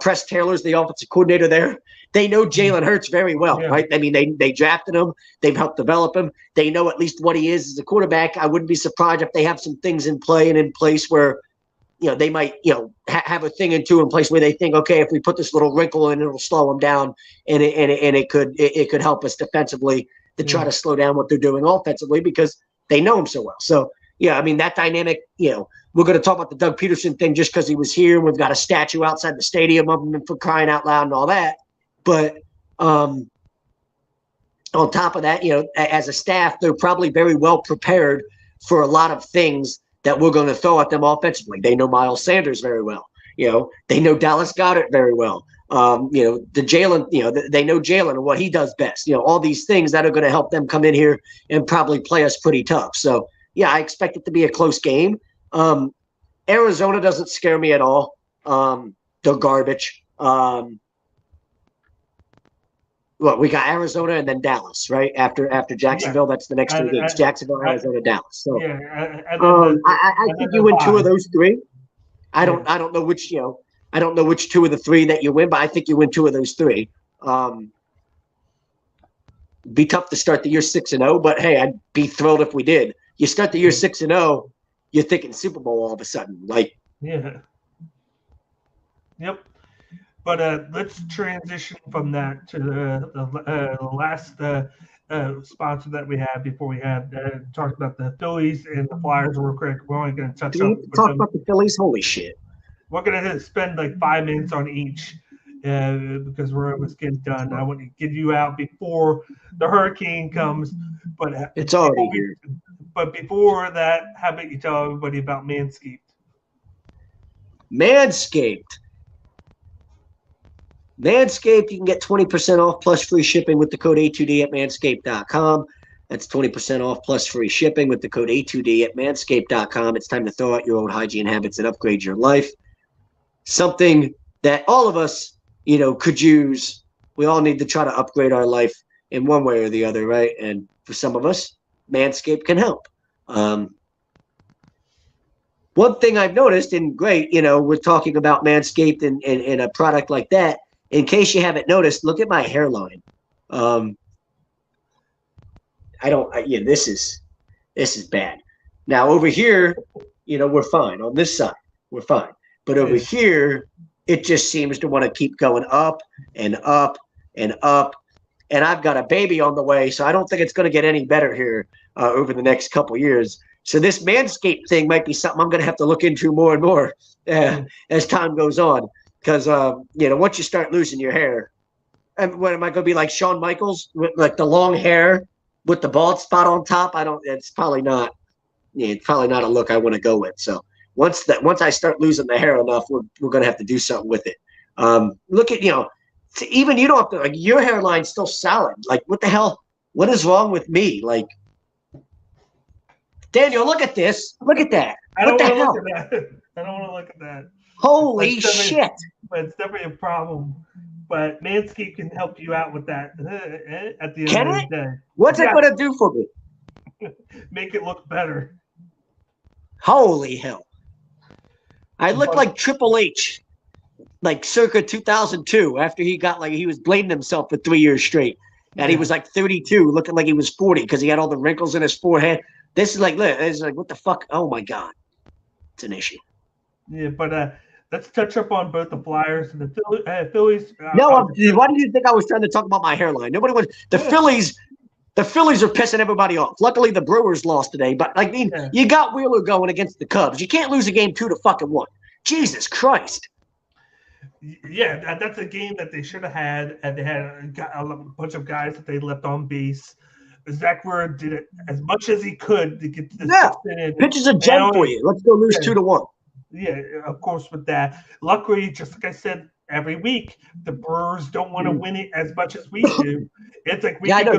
Speaker 3: Press Taylor's the offensive coordinator there. They know Jalen Hurts very well, right? I mean, they drafted him. They've helped develop him. They know at least what he is as a quarterback. I wouldn't be surprised if they have some things in play and in place where, they might, have a thing or two in place where they think, okay, if we put this little wrinkle in, it'll slow them down, and it could help us defensively to try to slow down what they're doing offensively because they know him so well. So. yeah, I mean, that dynamic, we're going to talk about the Doug Pederson thing just because he was here. We've got a statue outside the stadium of him for crying out loud and all that. But on top of that, as a staff, they're probably very well prepared for a lot of things that we're going to throw at them offensively. They know Miles Sanders very well. They know Dallas Goedert very well. The Jalen, they know Jalen and what he does best. All these things that are going to help them come in here and probably play us pretty tough. So, yeah, I expect it to be a close game. Arizona doesn't scare me at all. They're garbage. We got Arizona and then Dallas, right? After Jacksonville, that's the next 2 games. Jacksonville, Arizona, Dallas. So, I think you win 2 of those 3. I don't know which, I don't know which 2 of the 3 that you win, but I think you win 2 of those 3. Be tough to start the year 6-0, but hey, I'd be thrilled if we did. You start the year 6-0, you're thinking Super Bowl all of a sudden,
Speaker 5: Yep. But let's transition from that to the last sponsor that we had before we had talked about the Phillies and the Flyers real quick. We're only going to touch on.
Speaker 3: Talk about the Phillies. Holy shit!
Speaker 5: We're going to spend like 5 minutes on each because we're almost getting done. I want to get you out before the hurricane comes, but
Speaker 3: it's already here.
Speaker 5: But before that, how about you tell everybody about Manscaped?
Speaker 3: Manscaped, you can get 20% off plus free shipping with the code A2D at manscaped.com. That's 20% off plus free shipping with the code A2D at manscaped.com. It's time to throw out your old hygiene habits and upgrade your life. Something that all of us, could use. We all need to try to upgrade our life in one way or the other, right? And for some of us, Manscaped can help. One thing I've noticed, and great, we're talking about Manscaped and a product like that. In case you haven't noticed, look at my hairline. This is bad. Now over here, we're fine. On this side, we're fine. But over here, it just seems to want to keep going up and up and up. And I've got a baby on the way, so I don't think it's going to get any better here over the next couple years. So this Manscaped thing might be something I'm going to have to look into more and more as time goes on. Because, once you start losing your hair, and what am I going to be like Shawn Michaels with like the long hair with the bald spot on top? It's probably not a look I want to go with. So once I start losing the hair enough, we're going to have to do something with it. Look at, even you don't have to, like, your hairline's still solid. Like, what the hell? What is wrong with me? Like, Daniel, look at this. Look at that. What the hell?
Speaker 5: I don't want to look at that.
Speaker 3: Holy shit.
Speaker 5: But it's definitely a problem. But Manscaped can help you out with that at the
Speaker 3: end
Speaker 5: of the day.
Speaker 3: What's it going to do for me?
Speaker 5: Make it look better.
Speaker 3: Holy hell. I look like Triple H, like circa 2002, after he was blading himself for 3 years straight. And he was like 32, looking like he was 40 because he had all the wrinkles in his forehead. This is like, what the fuck? Oh, my God. It's an issue.
Speaker 5: Yeah, but let's touch up on both the Flyers and the Phillies.
Speaker 3: No, why did you think I was trying to talk about my hairline? Nobody was. The Phillies are pissing everybody off. Luckily, the Brewers lost today. But, you got Wheeler going against the Cubs. You can't lose a game 2-1. Jesus Christ.
Speaker 5: Yeah, that's a game that they should have had. And they had a bunch of guys that they left on base. Zach Ward did it as much as he could to get the 6th inning.
Speaker 3: Pitch is a gem for you. Let's go lose 2-1.
Speaker 5: Yeah, of course, with that. Luckily, just like I said, every week, the Brewers don't want to win it as much as we do. It's like
Speaker 3: I know.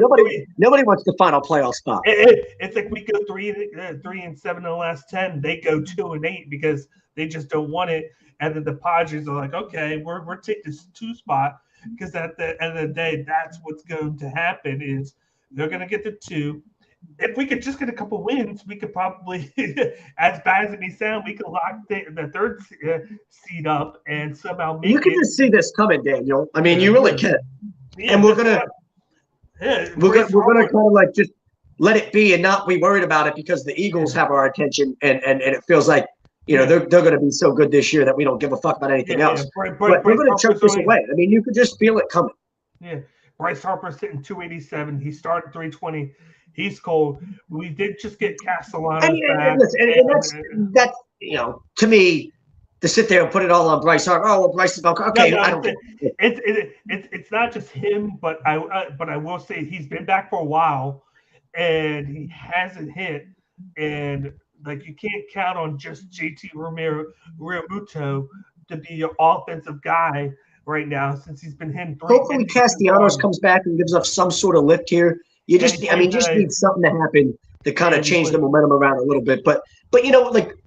Speaker 3: Nobody wants the final playoff spot.
Speaker 5: It's like we go 3-7 in the last 10. They go 2-8 because they just don't want it. And then the Padres are like, okay, we're taking this 2 spot because at the end of the day, that's what's going to happen is they're going to get the 2. If we could just get a couple wins, we could probably, as bad as it may sound, we could lock the 3rd seed up and somehow make it.
Speaker 3: You can just see this coming, Daniel. I mean, you really can.
Speaker 5: Yeah,
Speaker 3: and we're gonna kind of like just let it be and not be worried about it because the Eagles have our attention and it feels like they're going to be so good this year that we don't give a fuck about anything else. But we're going to chuck this away. I mean, you could just feel it coming.
Speaker 5: Yeah. Bryce Harper's hitting 287. He started 320. He's cold. We did just get Castellanos back.
Speaker 3: And that's to me, to sit there and put it all on Bryce Harper. Oh, well, Bryce is okay.
Speaker 5: No,
Speaker 3: I don't get it.
Speaker 5: It's not just him, but I will say he's been back for a while, and he hasn't hit. And like you can't count on just JT Realmuto to be your offensive guy right now since he's been hitting 3.
Speaker 3: Hopefully, Castellanos comes back and gives us some sort of lift here. You just need something to happen to kind of change the momentum around a little bit. But like.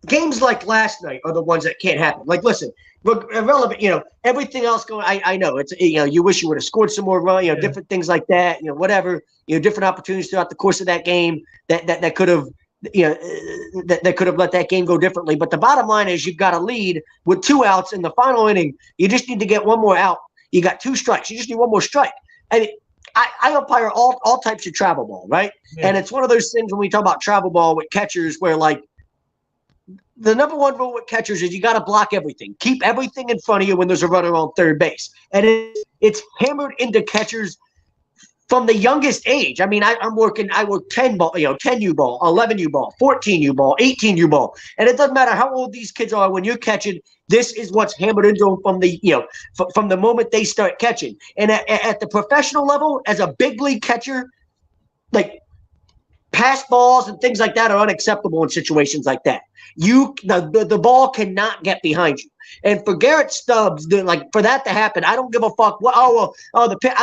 Speaker 3: Games like last night are the ones that can't happen. Like, listen, irrelevant, everything else going. I know it's, you wish you would have scored some more run, different things like that, whatever, different opportunities throughout the course of that game that could have, that could have let that game go differently. But the bottom line is you've got a lead with 2 outs in the final inning. You just need to get one more out. You got 2 strikes. You just need one more strike. And I umpire all types of travel ball, right? Yeah. And it's one of those things when we talk about travel ball with catchers where, like, the number one rule with catchers is you got to block everything. Keep everything in front of you when there's a runner on third base. And it's hammered into catchers from the youngest age. I mean, I work 10 ball, 10U ball, 11U ball, 14U ball, 18U ball. And it doesn't matter how old these kids are when you're catching, this is what's hammered into them from the, from the moment they start catching. And at the professional level, as a big league catcher, like, pass balls and things like that are unacceptable in situations like that. The ball cannot get behind you. And for Garrett Stubbs, for that to happen, I don't give a fuck. I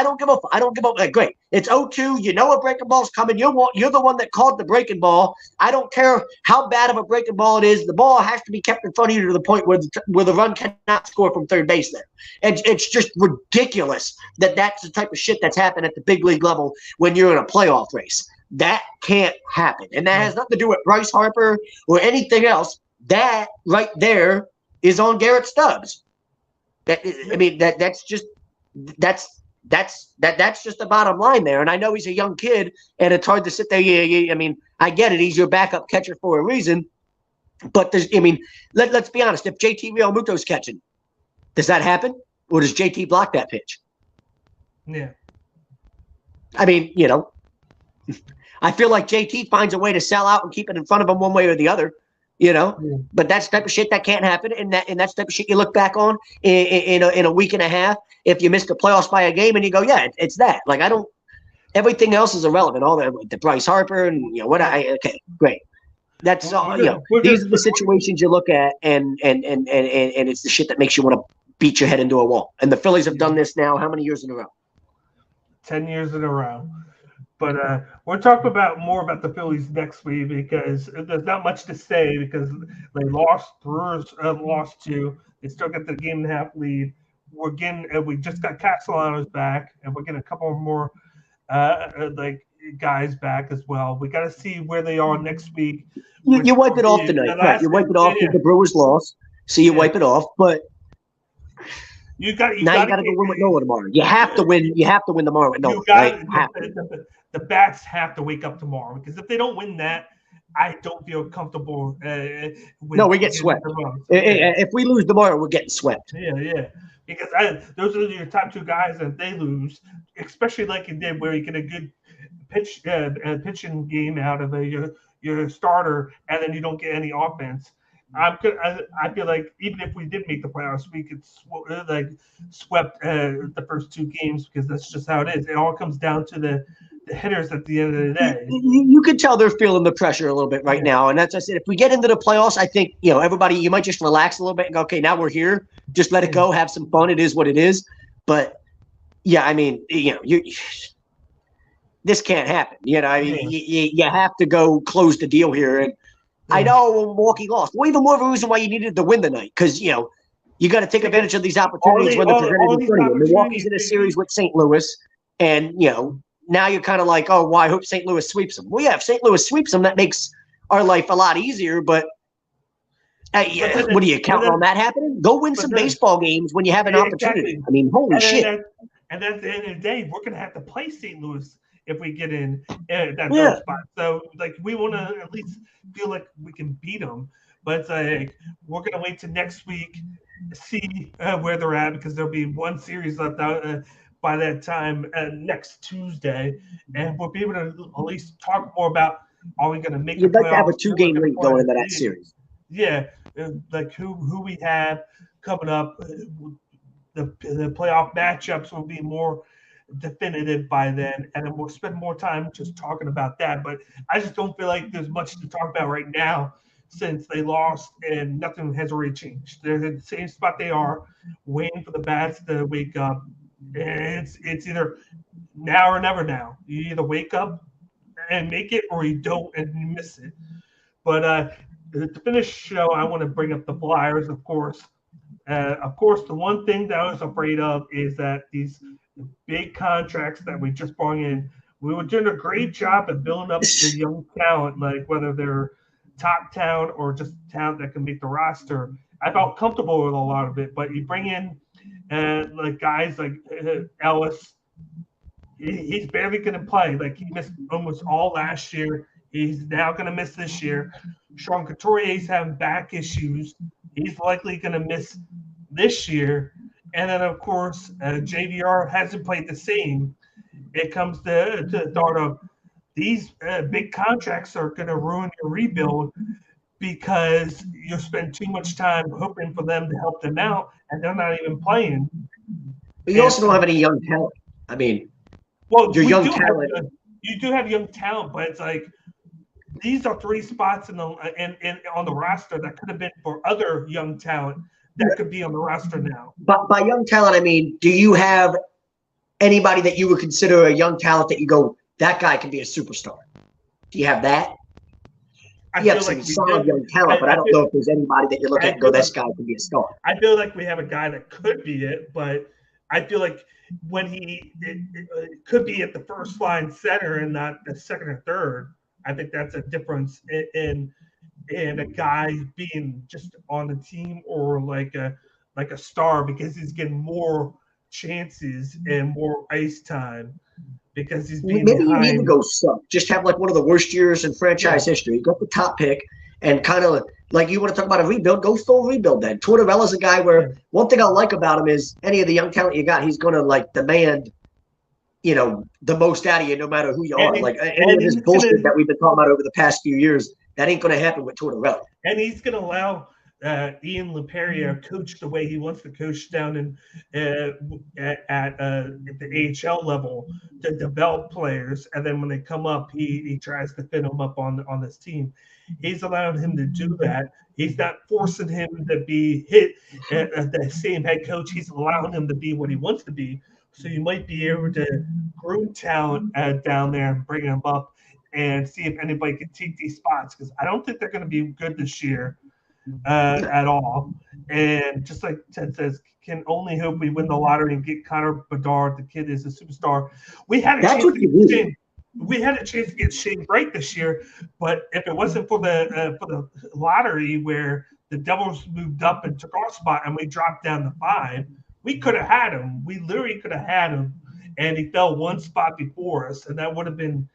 Speaker 3: don't give a fuck. I don't give a fuck. Great. It's 0-2. You know a breaking ball's coming. You're the one that called the breaking ball. I don't care how bad of a breaking ball it is. The ball has to be kept in front of you to the point where the run cannot score from third base there. And it's just ridiculous that that's the type of shit that's happened at the big league level when you're in a playoff race. That can't happen. And that has nothing to do with Bryce Harper or anything else. That right there is on Garrett Stubbs. That's just the bottom line there. And I know he's a young kid and it's hard to sit there. I get it. He's your backup catcher for a reason. But let's be honest. If JT Realmuto's catching, does that happen? Or does JT block that pitch?
Speaker 5: Yeah.
Speaker 3: I feel like JT finds a way to sell out and keep it in front of him one way or the other, But that's the type of shit that can't happen, and that's the type of shit you look back on in a week and a half if you missed the playoffs by a game and you go, yeah, it's that. Like everything else is irrelevant. All the Bryce Harper and okay, great. That's all. These are the situations you look at, and it's the shit that makes you want to beat your head into a wall. And the Phillies have done this now. How many years in a row?
Speaker 5: 10 years in a row. But we'll talk more about the Phillies next week because there's not much to say because they lost. Brewers lost 2. They still got the 1.5 lead. We just got Castellanos back, and we're getting a couple more guys back as well. We got to see where they are next week.
Speaker 3: You wipe it off tonight, right? You wipe it off with the Brewers loss, so you wipe it off. But you got to go win with Noah tomorrow. You have to win. You have to win tomorrow with Noah.
Speaker 5: The bats have to wake up tomorrow because if they don't win that, I don't feel comfortable.
Speaker 3: We get swept. If we lose tomorrow, we're getting swept.
Speaker 5: Yeah. Because those are your top 2 guys, and if they lose, especially like you did, where you get a good pitching game out of your starter, and then you don't get any offense. I feel like even if we did make the playoffs, we could swept the first 2 games because that's just how it is. It all comes down to the hitters at the end of the day.
Speaker 3: You could tell they're feeling the pressure a little bit right now. And that's, I said, if we get into the playoffs, I think, everybody, you might just relax a little bit and go, okay, now we're here. Just let it go. Have some fun. It is what it is. But, yeah, this can't happen. You have to go close the deal here. And I know Milwaukee lost. Well, even more of a reason why you needed to win the night because, you got to take advantage of these opportunities when they're presented in front of you. Milwaukee's in a series with St. Louis, and, now you're kind of like, oh, well, I hope St. Louis sweeps them. Well, yeah, if St. Louis sweeps them, that makes our life a lot easier. But what are you counting on that happening? Go win some baseball games when you have an opportunity.
Speaker 5: Exactly.
Speaker 3: Holy shit.
Speaker 5: And at the end of the day, we're going to have to play St. Louis if we get in that third spot. So, we want to at least feel like we can beat them. But it's we're going to wait till next week, see where they're at because there'll be one series left out. by that time next Tuesday, and we'll be able to at least talk more about are we going to make
Speaker 3: You'd
Speaker 5: the
Speaker 3: like to have a
Speaker 5: playoffs,
Speaker 3: 2-game lead going into that series.
Speaker 5: Yeah, like who we have coming up. The playoff matchups will be more definitive by then, and then we'll spend more time just talking about that. But I just don't feel like there's much to talk about right now since they lost and nothing has really changed. They're in the same spot they are, waiting for the bats to wake up. And it's either now or never now. You either wake up and make it, or you don't and you miss it. But to finish the show, I want to bring up the Flyers, of course. Of course, the one thing that I was afraid of is that these big contracts that we just brought in, we were doing a great job at building up the young talent, like whether they're top talent or just talent that can make the roster. I felt comfortable with a lot of it, but you bring in like guys like Ellis, he's barely going to play. Like he missed almost all last year. He's now going to miss this year. Sean Couturier's having back issues. He's likely going to miss this year. And then, of course, JVR hasn't played the same. It comes to the thought of these big contracts are going to ruin your rebuild because you spend too much time hoping for them to help them out, and they're not even playing.
Speaker 3: But you also don't have any young talent. I mean,
Speaker 5: well,
Speaker 3: your young talent.
Speaker 5: You do have young talent, but it's like these are 3 spots on the roster that could have been for other young talent that could be on the roster now.
Speaker 3: But by young talent, I mean, do you have anybody that you would consider a young talent that you go, that guy can be a superstar? Do you have that? You have some solid young talent, but I don't know if there's anybody that you look at and go, this guy can be a star.
Speaker 5: I feel like we have a guy that could be it, but I feel like when it could be at the first line center and not the second or third. I think that's a difference in a guy being just on the team or like a star because he's getting more chances and more ice time because he's being
Speaker 3: maybe
Speaker 5: behind.
Speaker 3: You need to go suck. Just have like one of the worst years in franchise history. You got the top pick and kind of like you want to talk about a rebuild, go full rebuild then. Tortorella's a guy where one thing I like about him is any of the young talent you got, he's going to like demand the most out of you no matter who you are. Like any of this bullshit that we've been talking about over the past few years, that ain't going to happen with Tortorella.
Speaker 5: And he's going to allow Ian LePerrier coach the way he wants to coach down in at the AHL level to develop players. And then when they come up, he tries to fit them up on this team. He's allowed him to do that. He's not forcing him to be hit at the same head coach. He's allowing him to be what he wants to be. So you might be able to groom talent down there and bring them up and see if anybody can take these spots because I don't think they're going to be good this year at all. And just like Ted says, can only hope we win the lottery and get Connor Bedard. The kid is a superstar. We had a chance to get Shane Bright this year, but if it wasn't for the lottery where the Devils moved up and took our spot and we dropped down to 5, we could have had him. We literally could have had him, and he fell one spot before us, and that would have been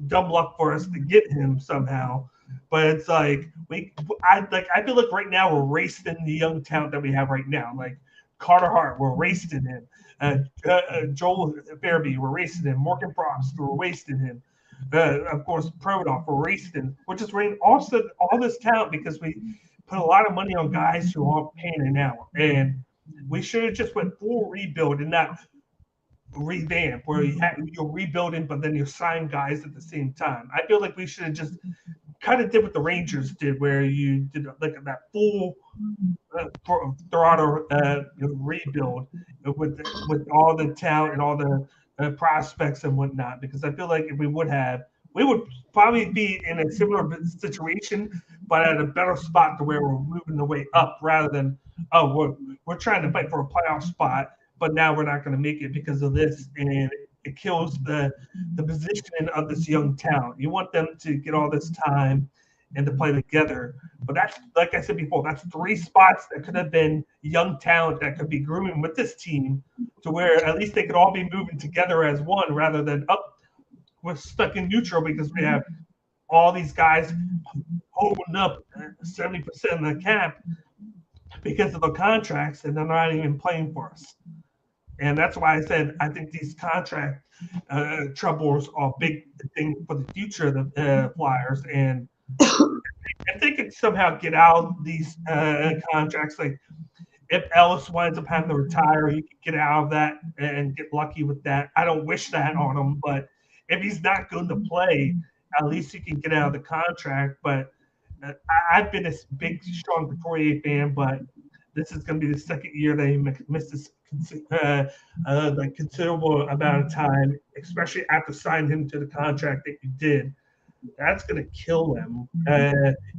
Speaker 5: dumb luck for us to get him somehow. But it's like I feel like right now we're racing the young talent that we have right now. Like Carter Hart, we're racing him. Joel Farabee, we're racing him. Morgan Frost, we're wasting him. Of course, Prodoff, we're racing him. We're just running all this talent because we put a lot of money on guys who aren't panning out. And we should have just went full rebuild and not revamp where you're rebuilding, but then you sign guys at the same time. I feel like we should have just kind of did what the Rangers did, where you did like that full throttle rebuild with all the talent and all the prospects and whatnot. Because I feel like if we would probably be in a similar situation, but at a better spot to where we're moving the way up rather than we're trying to fight for a playoff spot, but now we're not going to make it because of this, and it kills the positioning of this young talent. You want them to get all this time and to play together, but that's, like I said before, that's 3 spots that could have been young talent that could be grooming with this team to where at least they could all be moving together as one rather than we're stuck in neutral because we have all these guys holding up 70% of the cap because of the contracts, and they're not even playing for us. And that's why I said I think these contract troubles are a big thing for the future of the Flyers. And if they could somehow get out of these contracts, like if Ellis winds up having to retire, he could get out of that and get lucky with that. I don't wish that on him, but if he's not going to play, at least he can get out of the contract. But I've been a big, strong Detroit fan, but this is going to be the second year that he misses like considerable amount of time, especially after signing him to the contract that you did. That's going to kill him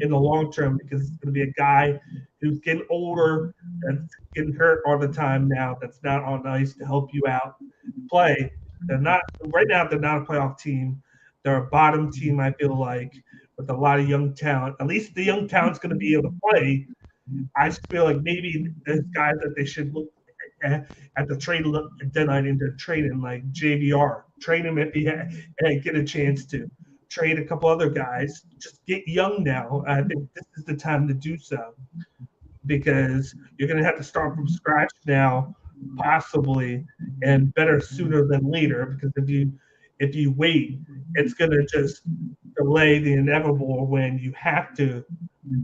Speaker 5: in the long term, because it's going to be a guy who's getting older, that's getting hurt all the time now, that's not on ice to help you out play. They're not right now. They're not a playoff team. They're a bottom team, I feel like, with a lot of young talent. At least the young talent's going to be able to play. I just feel like maybe there's guys that they should look at the trade deadline into trading, like JVR. Trade him if he get a chance to. Trade a couple other guys. Just get young now. I think this is the time to do so, because you're going to have to start from scratch now, possibly, and better sooner than later. Because if you wait, it's going to just delay the inevitable when you have to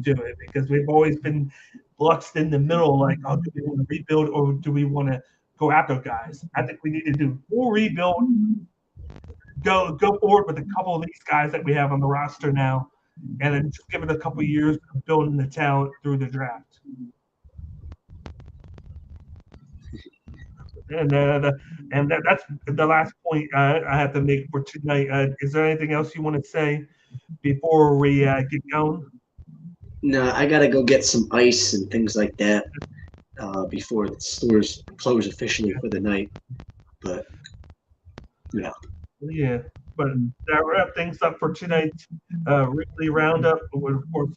Speaker 5: do it, because we've always been luxed in the middle, like, oh, do we want to rebuild or do we want to go after guys? I think we need to do full rebuild, go forward with a couple of these guys that we have on the roster now, and then just give it a couple of years of building the talent through the draft. And that's the last point I have to make for tonight. Is there anything else you want to say before we get going?
Speaker 3: No, I gotta go get some ice and things like that before the stores close officially for the night. But
Speaker 5: yeah. But that wraps things up for tonight's weekly roundup. With, of course,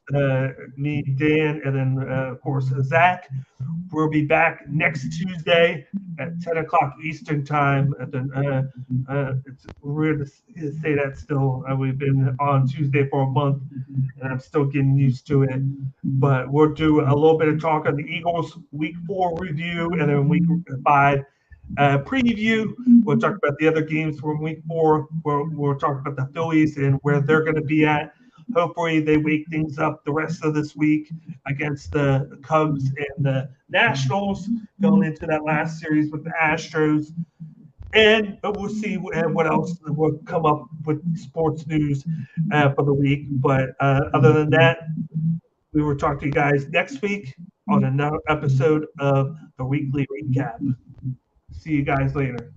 Speaker 5: me, Dan, and then of course Zach. We'll be back next Tuesday at 10 o'clock Eastern time. It's weird to say that still. We've been on Tuesday for a month, and I'm still getting used to it. But we'll do a little bit of talk on the Eagles Week 4 review, and then Week 5 preview. We'll talk about the other games from Week 4. We'll talk about the Phillies and where they're going to be at. Hopefully they wake things up the rest of this week against the Cubs and the Nationals, going into that last series with the Astros. And we'll see what else will come up with sports news for the week. But other than that, we will talk to you guys next week on another episode of the Weekly Recap. See you guys later.